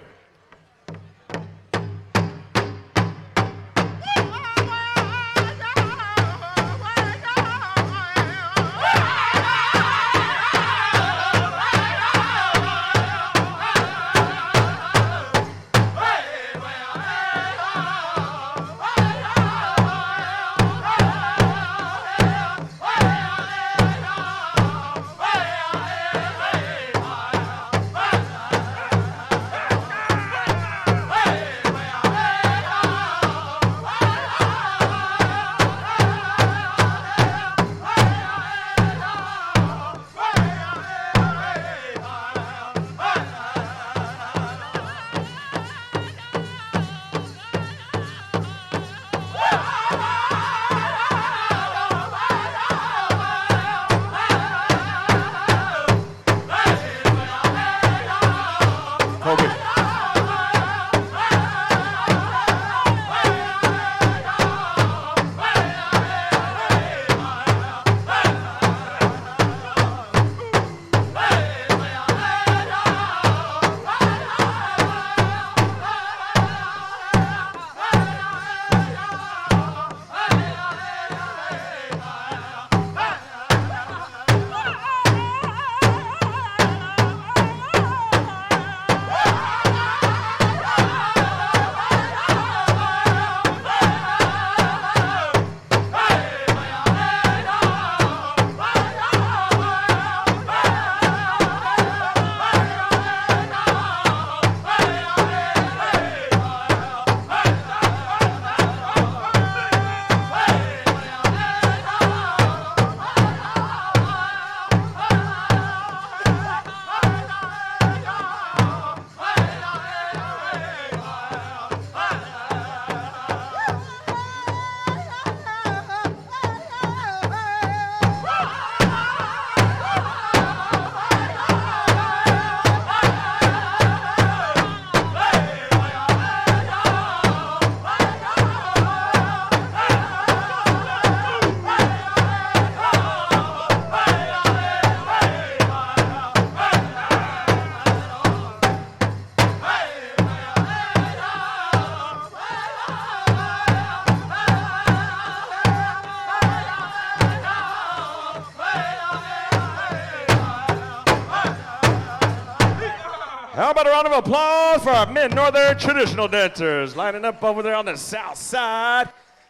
applause for our mid-northern traditional dancers lining up over there on the south side.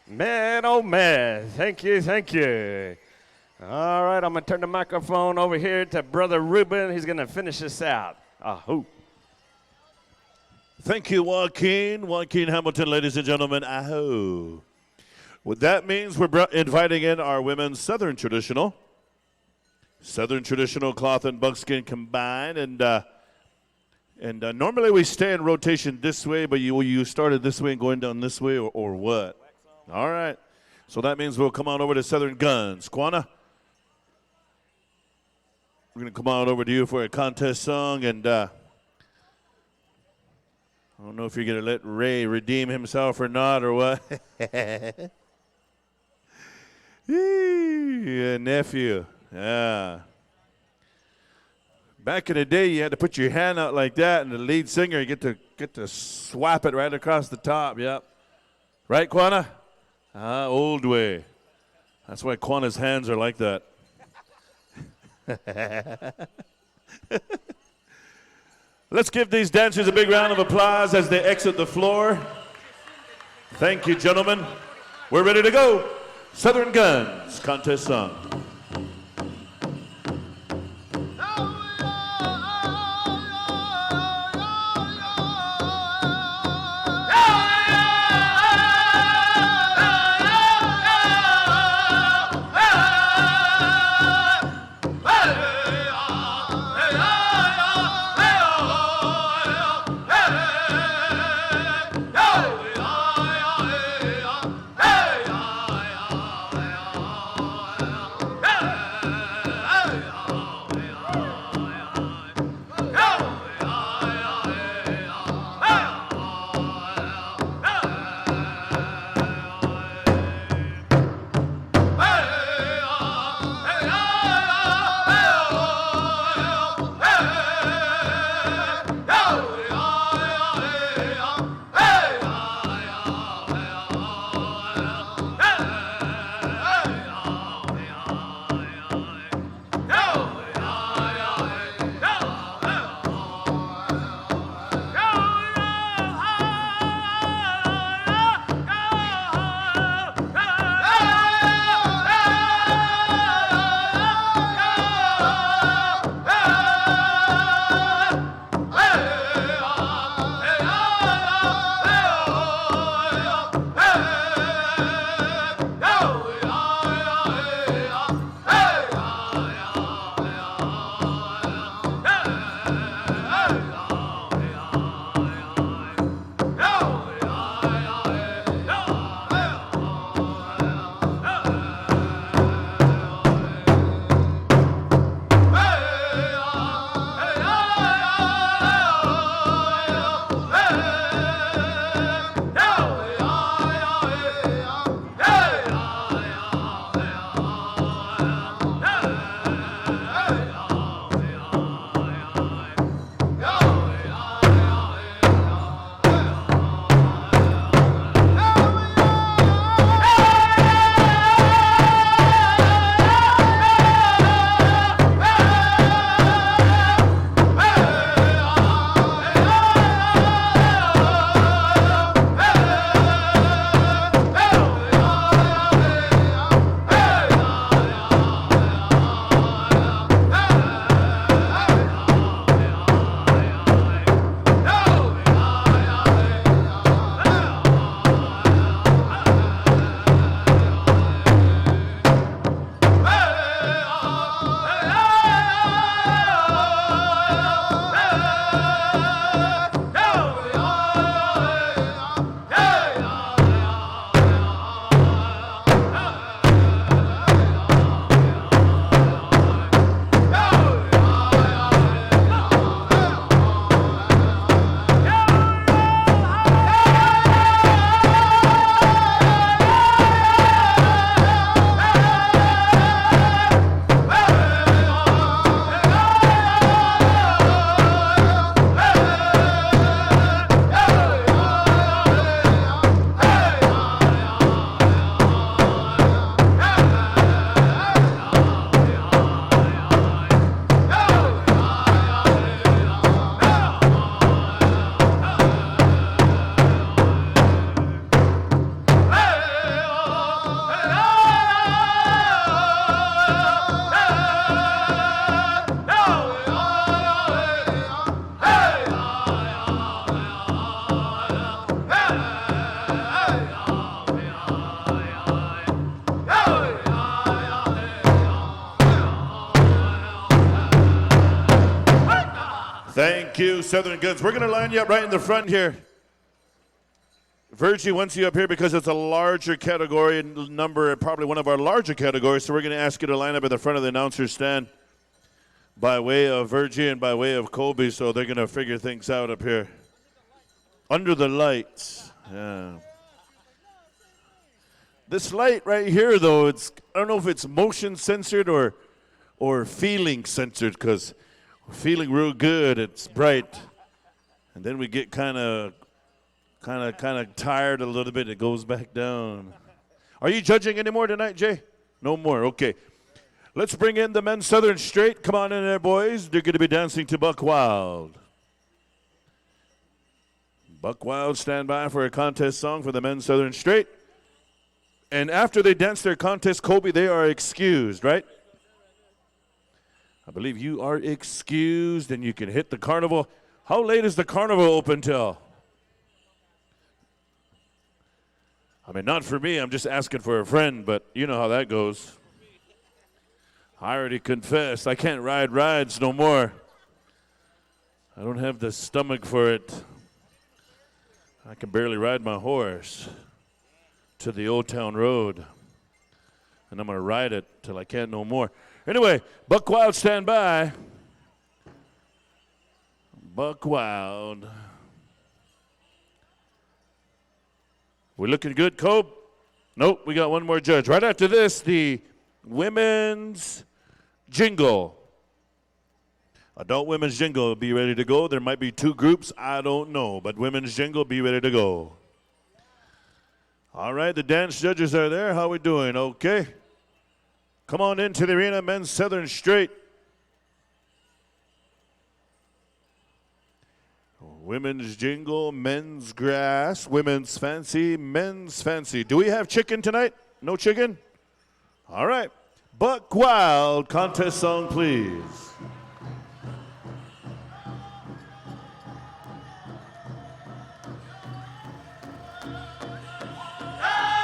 Man, oh man, thank you, thank you. All right, I'm gonna turn the microphone over here to Brother Ruben. He's gonna finish this out. Ahoo. Thank you, Joaquin. Joaquin Hamilton, ladies and gentlemen. Aho. What that means, we're inviting in our women's Southern traditional. Southern traditional cloth and buckskin combined. And normally we stay in rotation this way, but you started this way and going down this way, or what? All right. So that means we'll come on over to Southern Guns. Quanah, we're going to come on over to you for a contest song, and I don't know if you're going to let Ray redeem himself or not, or what. Yeah, nephew. Yeah. Back in the day, you had to put your hand out like that, and the lead singer, you get to swap it right across the top. Yep. Right, Quanah? Old way. That's why Quanah's hands are like that. Let's give these dancers a big round of applause as they exit the floor. Thank you, gentlemen. We're ready to go. Southern Guns contest song. Thank you, Southern Goods. We're going to line you up right in the front here. Virgie wants you up here because it's a larger category number, probably one of our larger categories, so we're going to ask you to line up at the front of the announcer's stand by way of Virgie and by way of Kobe, so they're going to figure things out up here. Under the lights. Yeah. This light right here, though, I don't know if it's motion censored or feeling censored, because we're feeling real good. It's bright. And then we get kind of tired a little bit. It goes back down. Are you judging anymore tonight, Jay? No more. Okay. Let's bring in the men's Southern Straight. Come on in there, boys. They're going to be dancing to Buck Wild. Buck Wild, stand by for a contest song for the men's Southern Straight. And after they dance their contest, Kobe, they are excused, right? I believe you are excused and you can hit the carnival. How late is the carnival open till? I mean, not for me. I'm just asking for a friend, but you know how that goes. I already confessed. I can't ride rides no more. I don't have the stomach for it. I can barely ride my horse to the Old Town Road. And I'm going to ride it till I can't no more. Anyway, Buck Wild, stand by. Buck Wild. We looking good, Cobe? Nope, we got one more judge. Right after this, the women's Jingle. Adult women's Jingle, be ready to go. There might be two groups, I don't know, but women's Jingle, be ready to go. All right, the dance judges are there. How we doing? Okay. Come on into the arena, men's Southern Straight. Women's Jingle, men's Grass, women's Fancy, men's Fancy. Do we have chicken tonight? No chicken? All right. Buck Wild, contest song, please. Hey!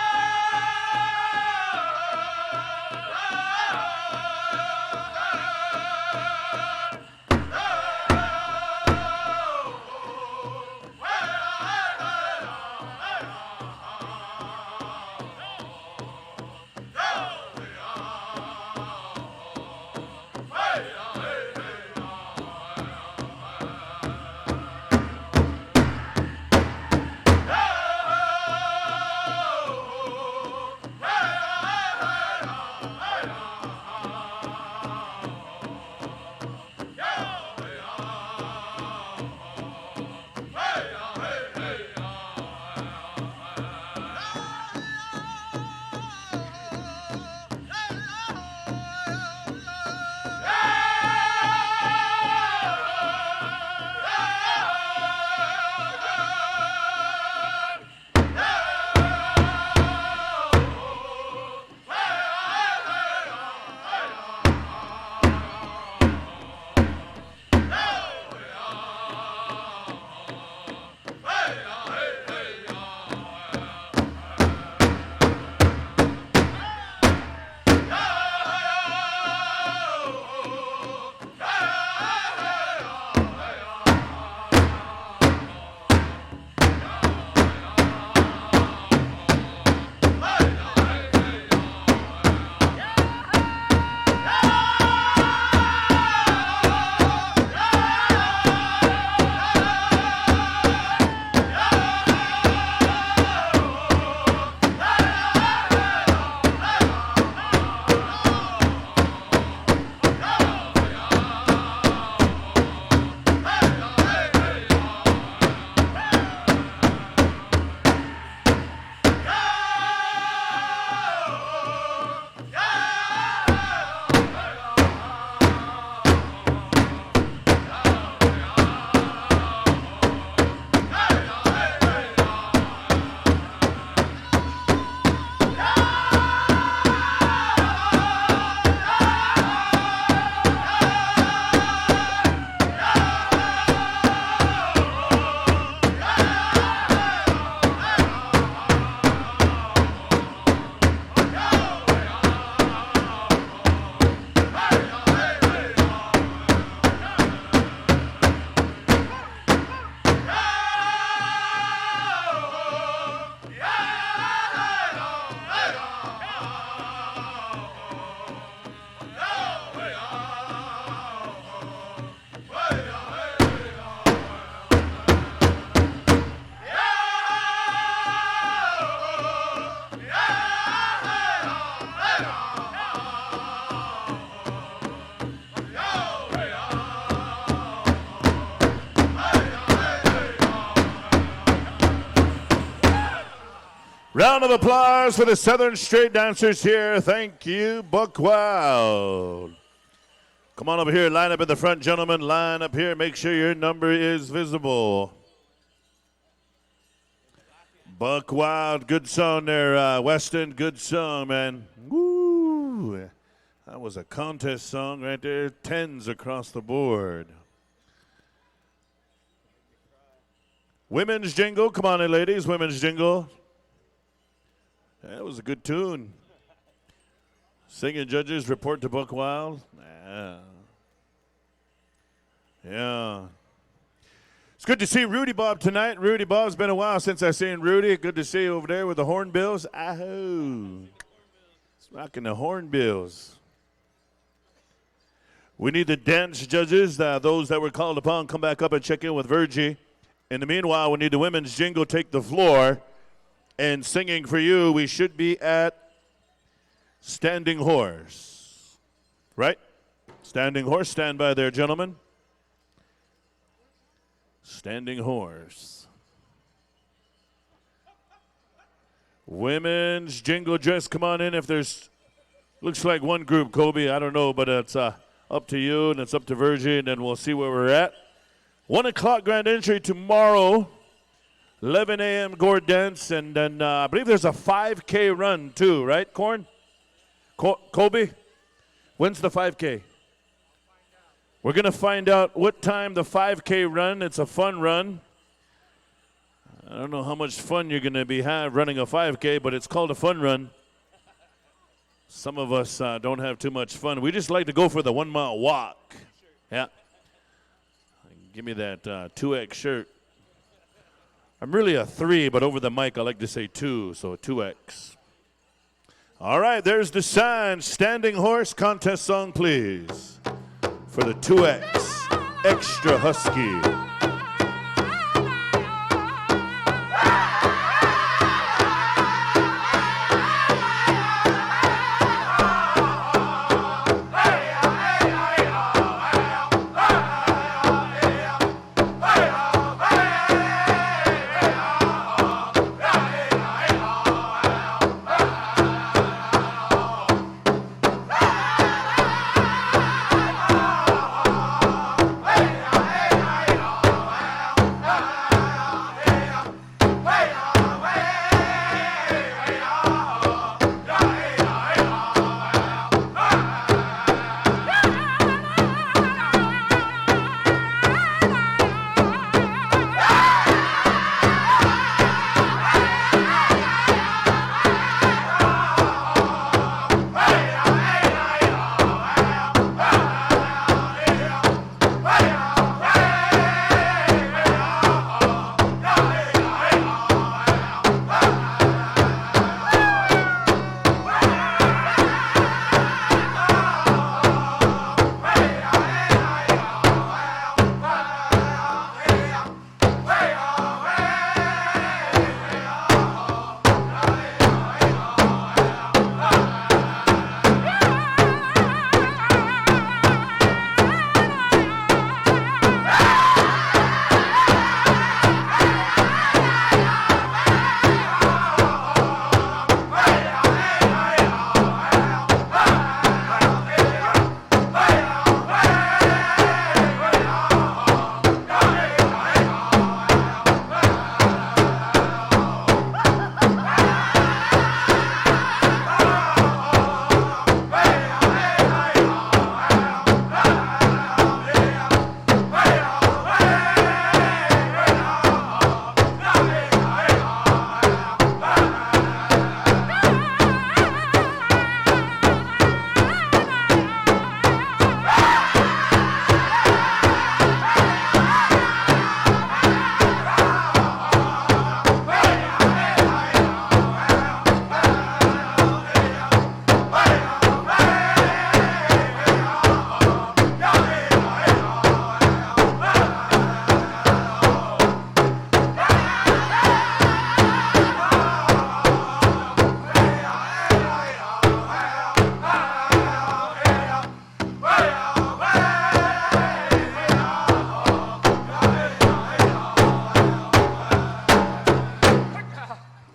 Round of applause for the Southern Straight Dancers here. Thank you, Buck Wild. Come on over here. Line up in the front, gentlemen. Line up here. Make sure your number is visible. Buck Wild, good song there, Weston. Good song, man. Woo! That was a contest song right there. 10s across the board. Women's Jingle. Come on in, ladies. Women's Jingle. That was a good tune. Singing judges report to Buck Wild. Yeah. It's good to see Rudy Bob tonight. Rudy Bob, it's been a while since I've seen Rudy. Good to see you over there with the Hornbills. Ahoo. It's rocking the Hornbills. We need the dance judges, those that were called upon, come back up and check in with Virgie. In the meanwhile, we need the women's jingle take the floor. And singing for you, we should be at Standing Horse. Right? Standing Horse, stand by there, gentlemen. Standing Horse. Women's jingle dress, come on in. If there's, looks like one group, Kobe, I don't know, but it's up to you and it's up to Virgie, and then we'll see where we're at. 1 o'clock grand entry tomorrow, 11 a.m. Gore Dance, and then I believe there's a 5K run too, right, Corn? Kobe? When's the 5K? We're going to find out what time the 5K run. It's a fun run. I don't know how much fun you're going to be running a 5K, but it's called a fun run. Some of us don't have too much fun. We just like to go for the 1 mile walk. Yeah. Give me that 2X shirt. I'm really a 3, but over the mic I like to say 2, so 2X. All right, there's the sign. Standing Horse contest song, please. For the 2X Extra Husky.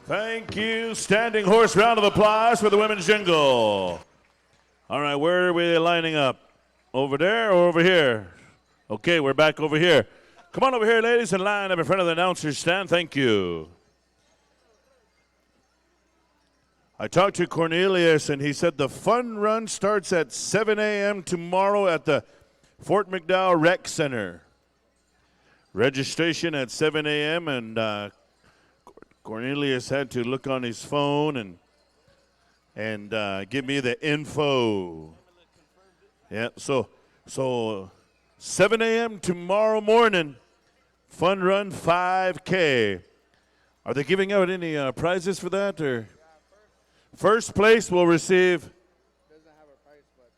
Thank you. Standing horse round of applause for the women's jingle. All right, where are we lining up? Over there or over here? Okay, we're back over here. Come on over here, ladies, and line up in front of the announcer's stand. Thank you. I talked to Cornelius, and he said the fun run starts at 7 a.m. tomorrow at the Fort McDowell Rec Center. Registration at 7 a.m., and Cornelius had to look on his phone and give me the info. Yeah, so 7 a.m. tomorrow morning, fun run 5K. Are they giving out any prizes for that? Or first place will receive. Doesn't have a price, but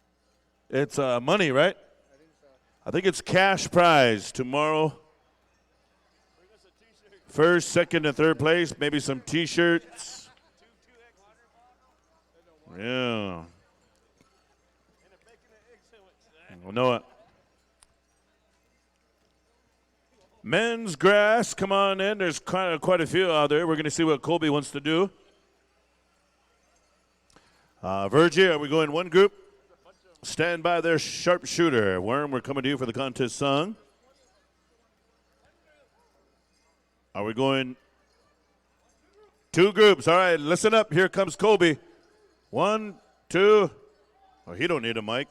It's money, right? I think so. I think it's cash prize tomorrow. First, second, and third place, maybe some T-shirts. Yeah. Well, Noah. Men's grass, come on in. There's quite a few out there. We're going to see what Colby wants to do. Virgie, are we going one group? Stand by there, sharpshooter. Worm, we're coming to you for the contest song. Are we going two groups? All right, listen up. Here comes Colby. 1, 2. Oh, he don't need a mic.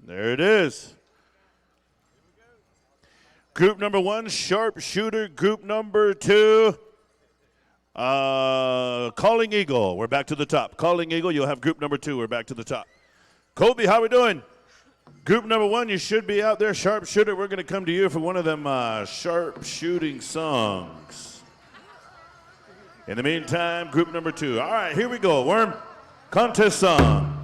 There it is. Group number 1, sharpshooter. Group number 2, Calling Eagle. We're back to the top. Calling Eagle, you'll have group number 2. We're back to the top. Colby, how we doing? Group number 1, you should be out there. Sharpshooter, we're going to come to you for one of them sharpshooting songs. In the meantime, group number 2. All right, here we go. Worm, contest song.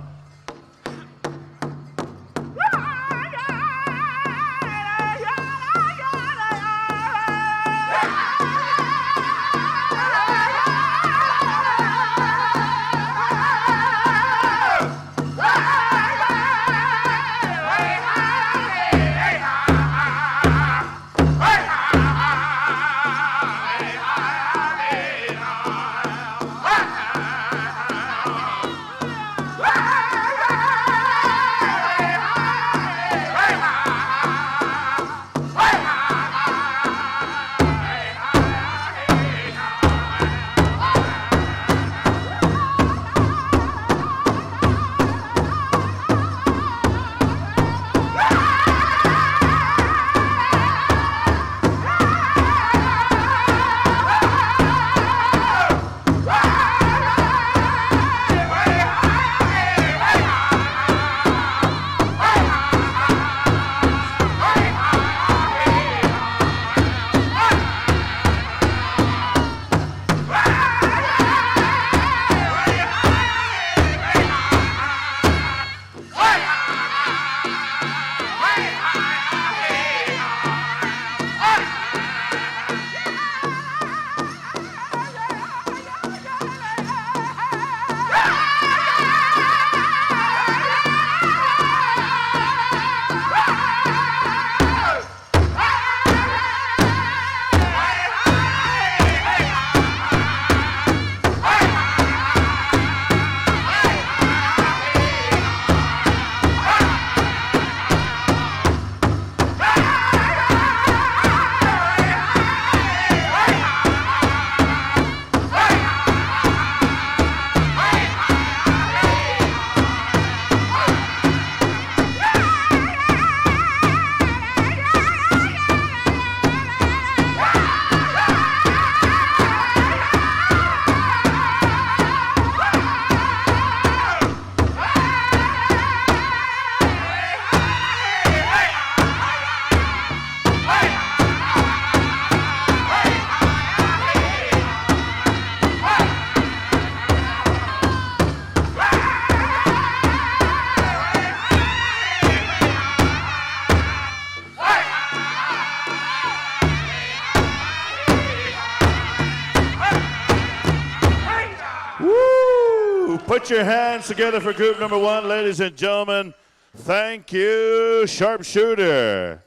Put your hands together for group number 1, ladies and gentlemen. Thank you, Sharpshooter.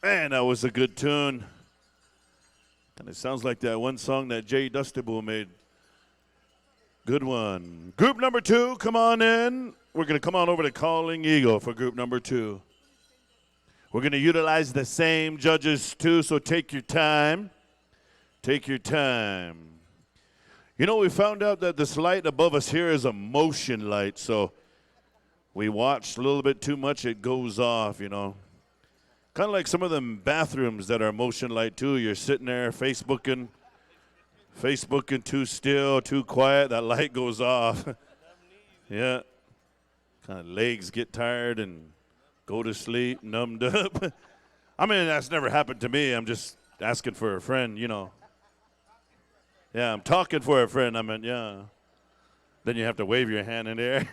Man, that was a good tune. And it sounds like that one song that Jay Dustable made. Good one. Group number 2, come on in. We're going to come on over to Calling Eagle for group number 2. We're going to utilize the same judges too, so take your time. Take your time. You know, we found out that this light above us here is a motion light, so we watched a little bit too much, it goes off, you know. Kind of like some of them bathrooms that are motion light too. You're sitting there Facebooking too still, too quiet, that light goes off. Yeah. Kind of legs get tired and go to sleep, numbed up. I mean, that's never happened to me. I'm just asking for a friend, you know. Yeah, I'm talking for a friend. I mean, yeah. Then you have to wave your hand in the air.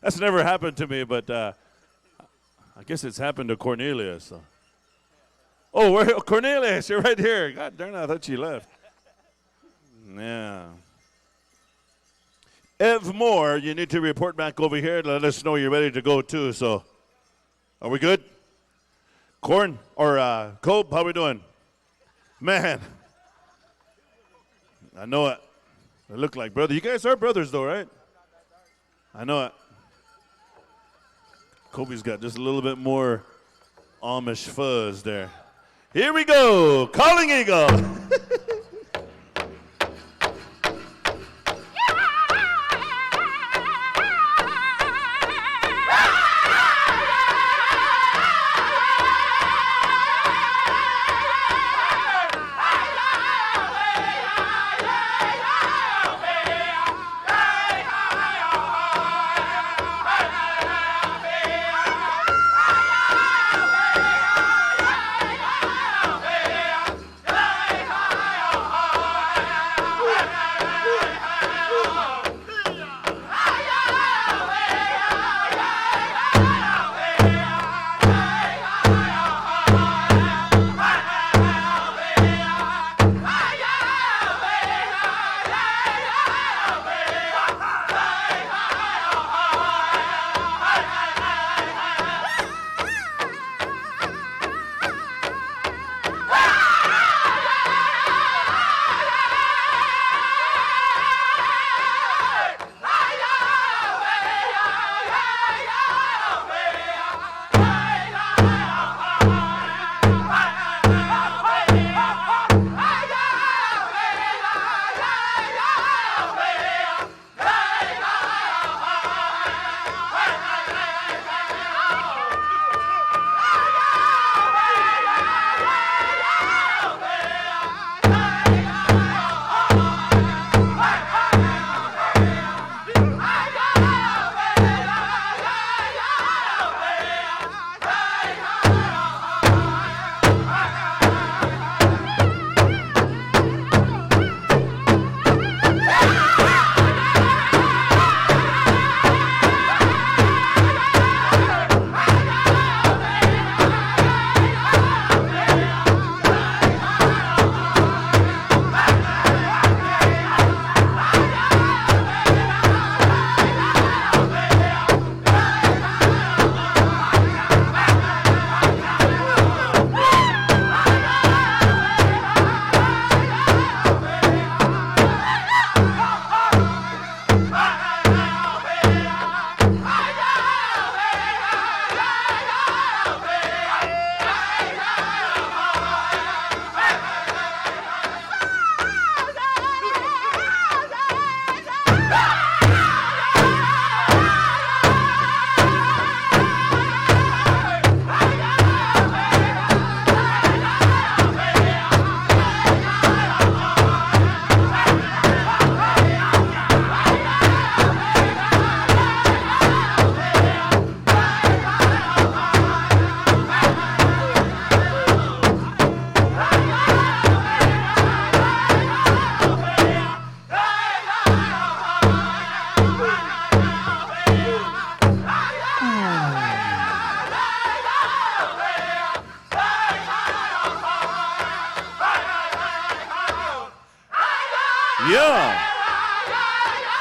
That's never happened to me, but I guess it's happened to Cornelius. So. Oh, Cornelius, you're right here. God darn, I thought you left. Yeah. Ev Moore, you need to report back over here to let us know you're ready to go too. So, are we good? Corn or Cope, how we doing? Man. I know it. They look like brother. You guys are brothers, though, right? I know it. Kobe's got just a little bit more Amish fuzz there. Here we go. Calling Eagle.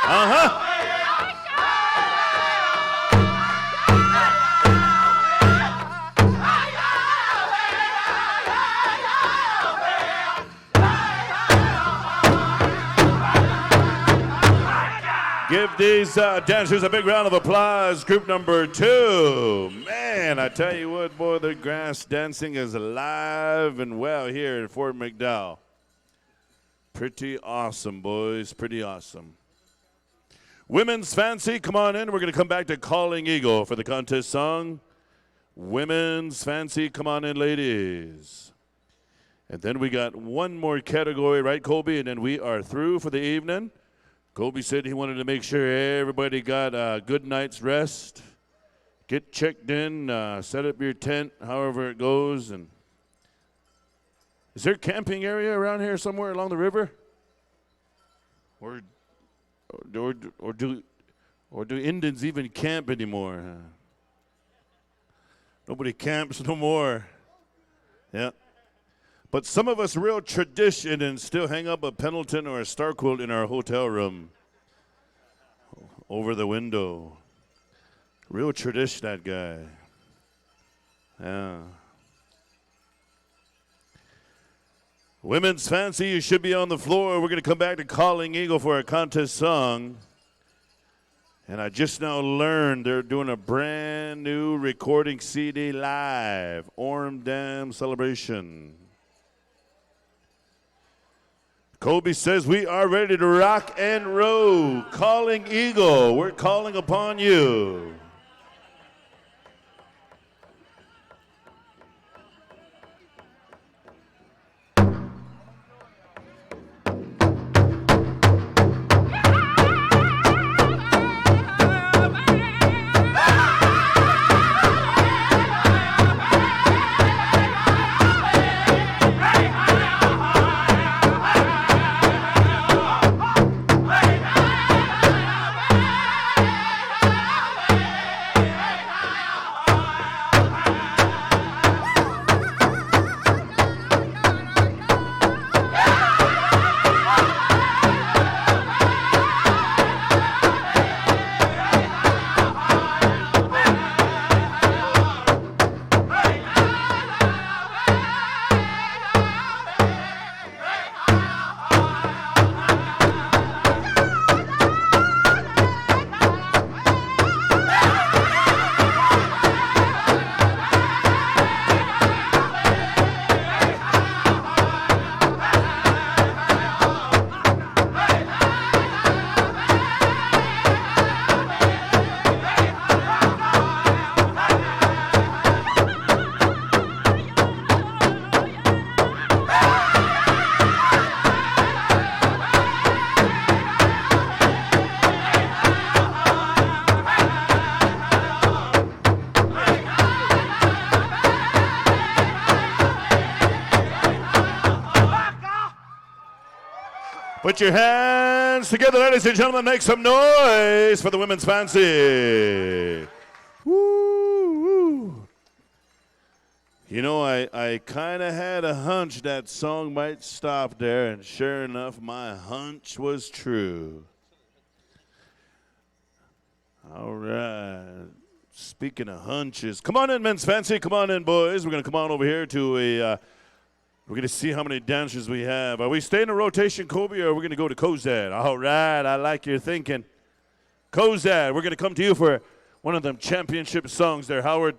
Uh-huh. Give these dancers a big round of applause. Group number 2. Man, I tell you what, boy, the grass dancing is alive and well here at Fort McDowell. Pretty awesome, boys. Pretty awesome. Women's Fancy, come on in. We're going to come back to Calling Eagle for the contest song. Women's Fancy, come on in, ladies. And then we got one more category, right, Colby? And then we are through for the evening. Colby said he wanted to make sure everybody got a good night's rest. Get checked in, set up your tent, however it goes. And is there a camping area around here somewhere along the river? Or do Indians even camp anymore? Nobody camps no more. Yeah. But some of us real tradition and still hang up a Pendleton or a star quilt in our hotel room over the window. Real tradition, that guy. Yeah. Women's Fancy, you should be on the floor. We're going to come back to Calling Eagle for a contest song. And I just now learned they're doing a brand new recording CD live. Orme Dam Celebration. Colby says we are ready to rock and roll. Calling Eagle, we're calling upon you. Put your hands together, ladies and gentlemen. Make some noise for the Women's Fancy. Woo, woo. You know, I kind of had a hunch that song might stop there, and sure enough, my hunch was true. All right. Speaking of hunches, come on in, Men's Fancy. Come on in, boys. We're going to come on over here to a... we're going to see how many dancers we have. Are we staying in rotation, Kobe, or are we going to go to Kozad? All right, I like your thinking. Kozad, we're going to come to you for one of them championship songs there, Howard.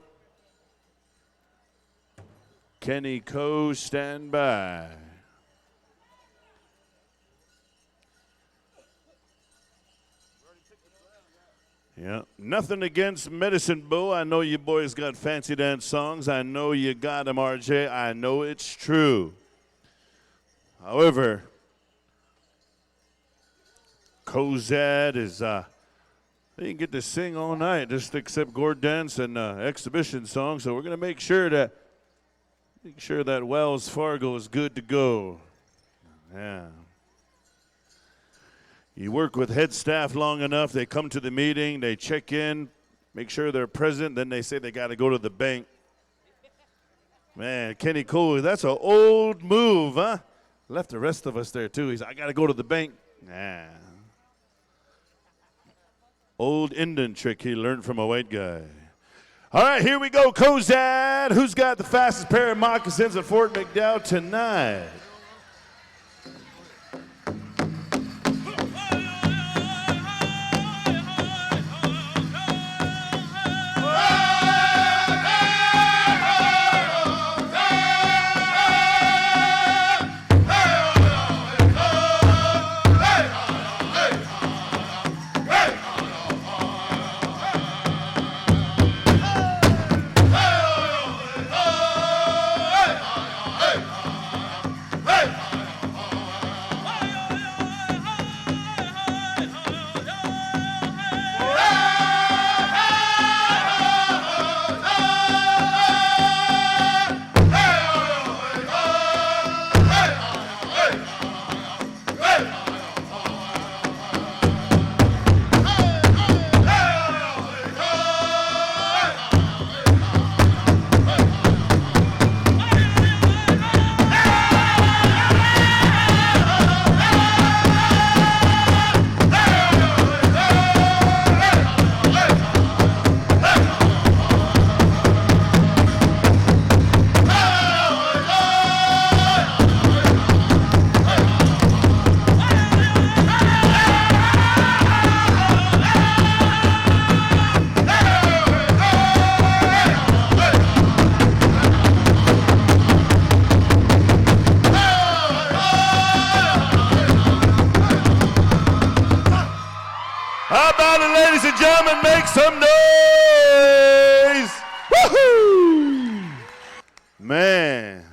Kenny Coe, stand by. Yeah, nothing against Medicine Bow. I know you boys got fancy dance songs. I know you got them, RJ. I know it's true. However, Kozad is, they didn't get to sing all night, just except gourd dance and exhibition songs. So we're going to make sure that Wells Fargo is good to go. Yeah. You work with head staff long enough, they come to the meeting, they check in, make sure they're present, then they say they got to go to the bank. Man, Kenny Cole, that's an old move, huh? Left the rest of us there, too. He's I got to go to the bank. Nah. Old Indian trick he learned from a white guy. All right, here we go, Cozad. Who's got the fastest pair of moccasins at Fort McDowell tonight? How about it, ladies and gentlemen? Make some noise! Woohoo! Man,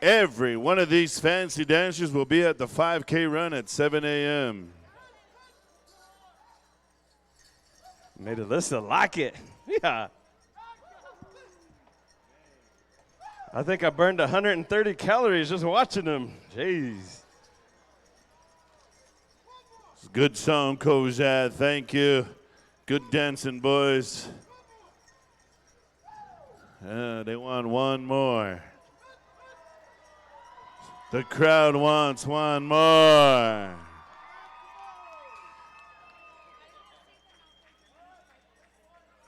every one of these fancy dancers will be at the 5K run at 7 a.m. Made Alyssa like it. Yeah. I think I burned 130 calories just watching them. Jeez. Good song, Cozad. Thank you. Good dancing, boys. They want one more. The crowd wants one more. All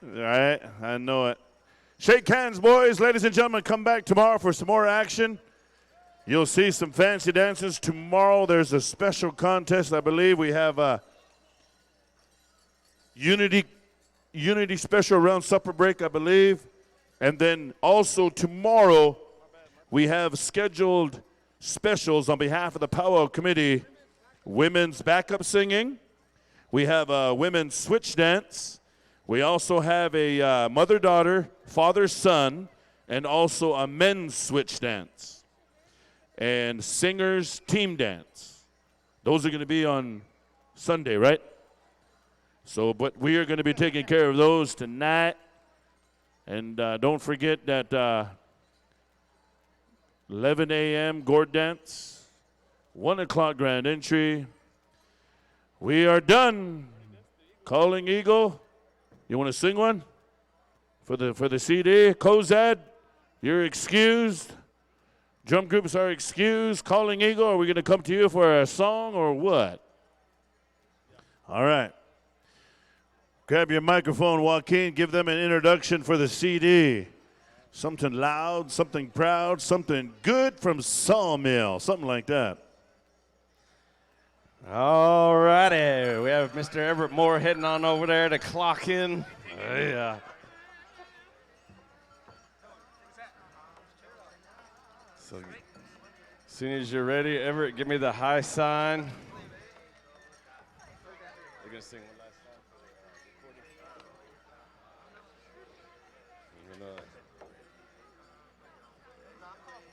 right, I know it. Shake hands, boys. Ladies and gentlemen, come back tomorrow for some more action. You'll see some fancy dances. Tomorrow there's a special contest. I believe we have a Unity special around supper break, I believe. And then also tomorrow we have scheduled specials on behalf of the PowWow Committee. Women's backup singing. We have a women's switch dance. We also have a mother-daughter, father-son, and also a men's switch dance. And singers team dance. Those are going to be on Sunday, right? So, but we are going to be taking care of those tonight. And don't forget that 11 a.m. gourd dance, 1 o'clock grand entry. We are done. Calling Eagle. You want to sing one for the CD? Cozad, you're excused. Drum groups are excused. Calling Eagle, are we going to come to you for a song or what? All right. Grab your microphone, Joaquin. Give them an introduction for the CD. Something loud, something proud, something good from Sawmill, something like that. All righty. We have Mr. Everett Moore heading on over there to clock in. Yeah. So, as soon as you're ready, Everett, give me the high sign. You're going to sing one last time for the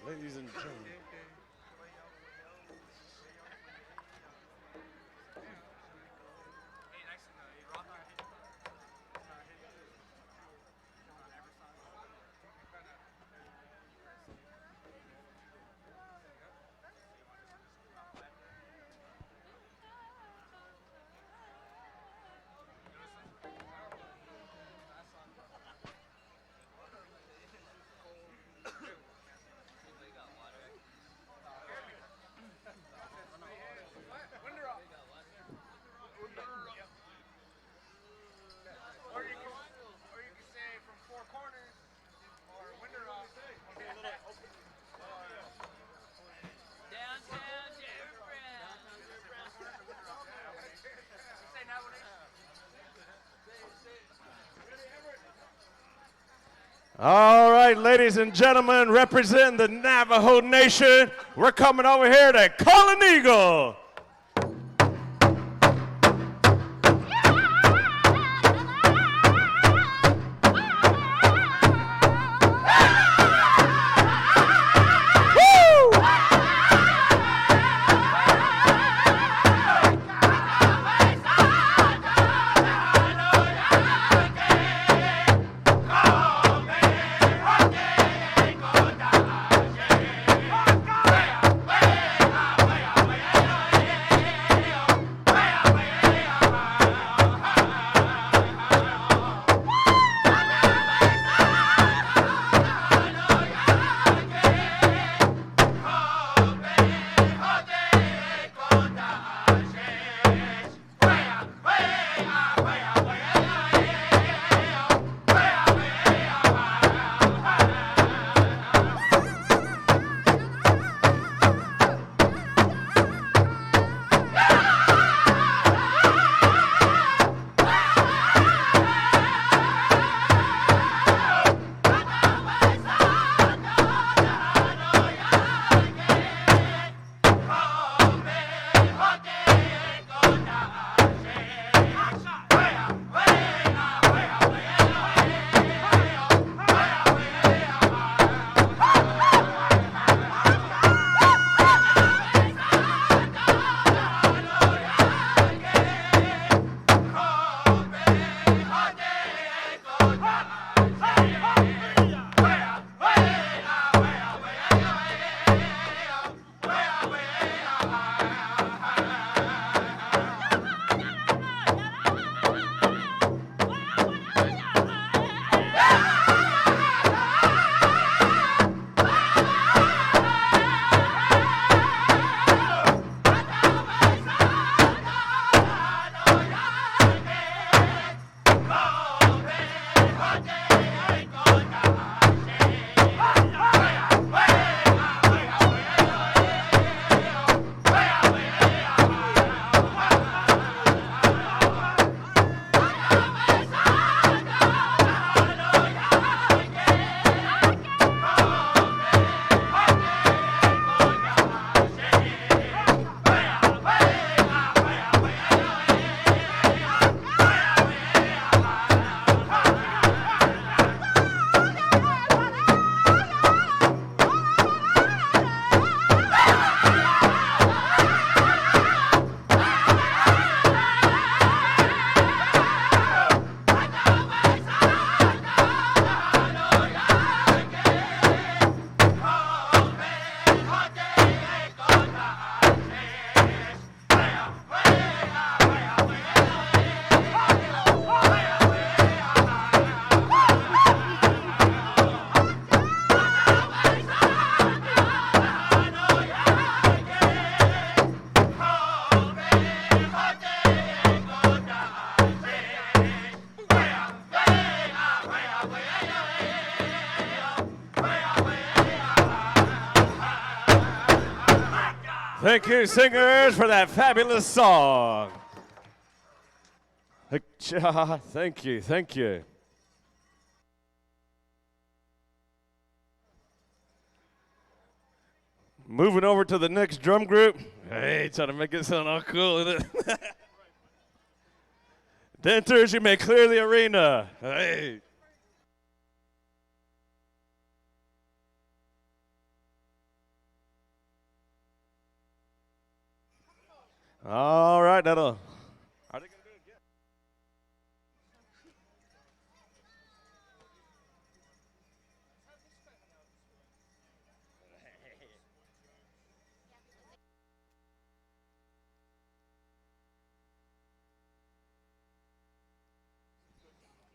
recording? Ladies and gentlemen. All right, ladies and gentlemen, representing the Navajo Nation, we're coming over here to call an eagle. Thank you, singers, for that fabulous song. Thank you, thank you. Moving over to the next drum group. Hey, trying to make it sound all cool, isn't it? Dancers, you may clear the arena. Hey. All right, that'll. Are they going to do it again?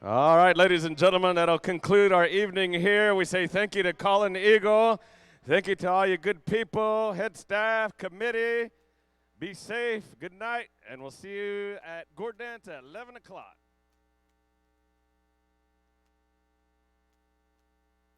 All right, ladies and gentlemen, that'll conclude our evening here. We say thank you to Colin Eagle. Thank you to all you good people, head staff, committee. Be safe, good night, and we'll see you at Gore Dance at 11 o'clock.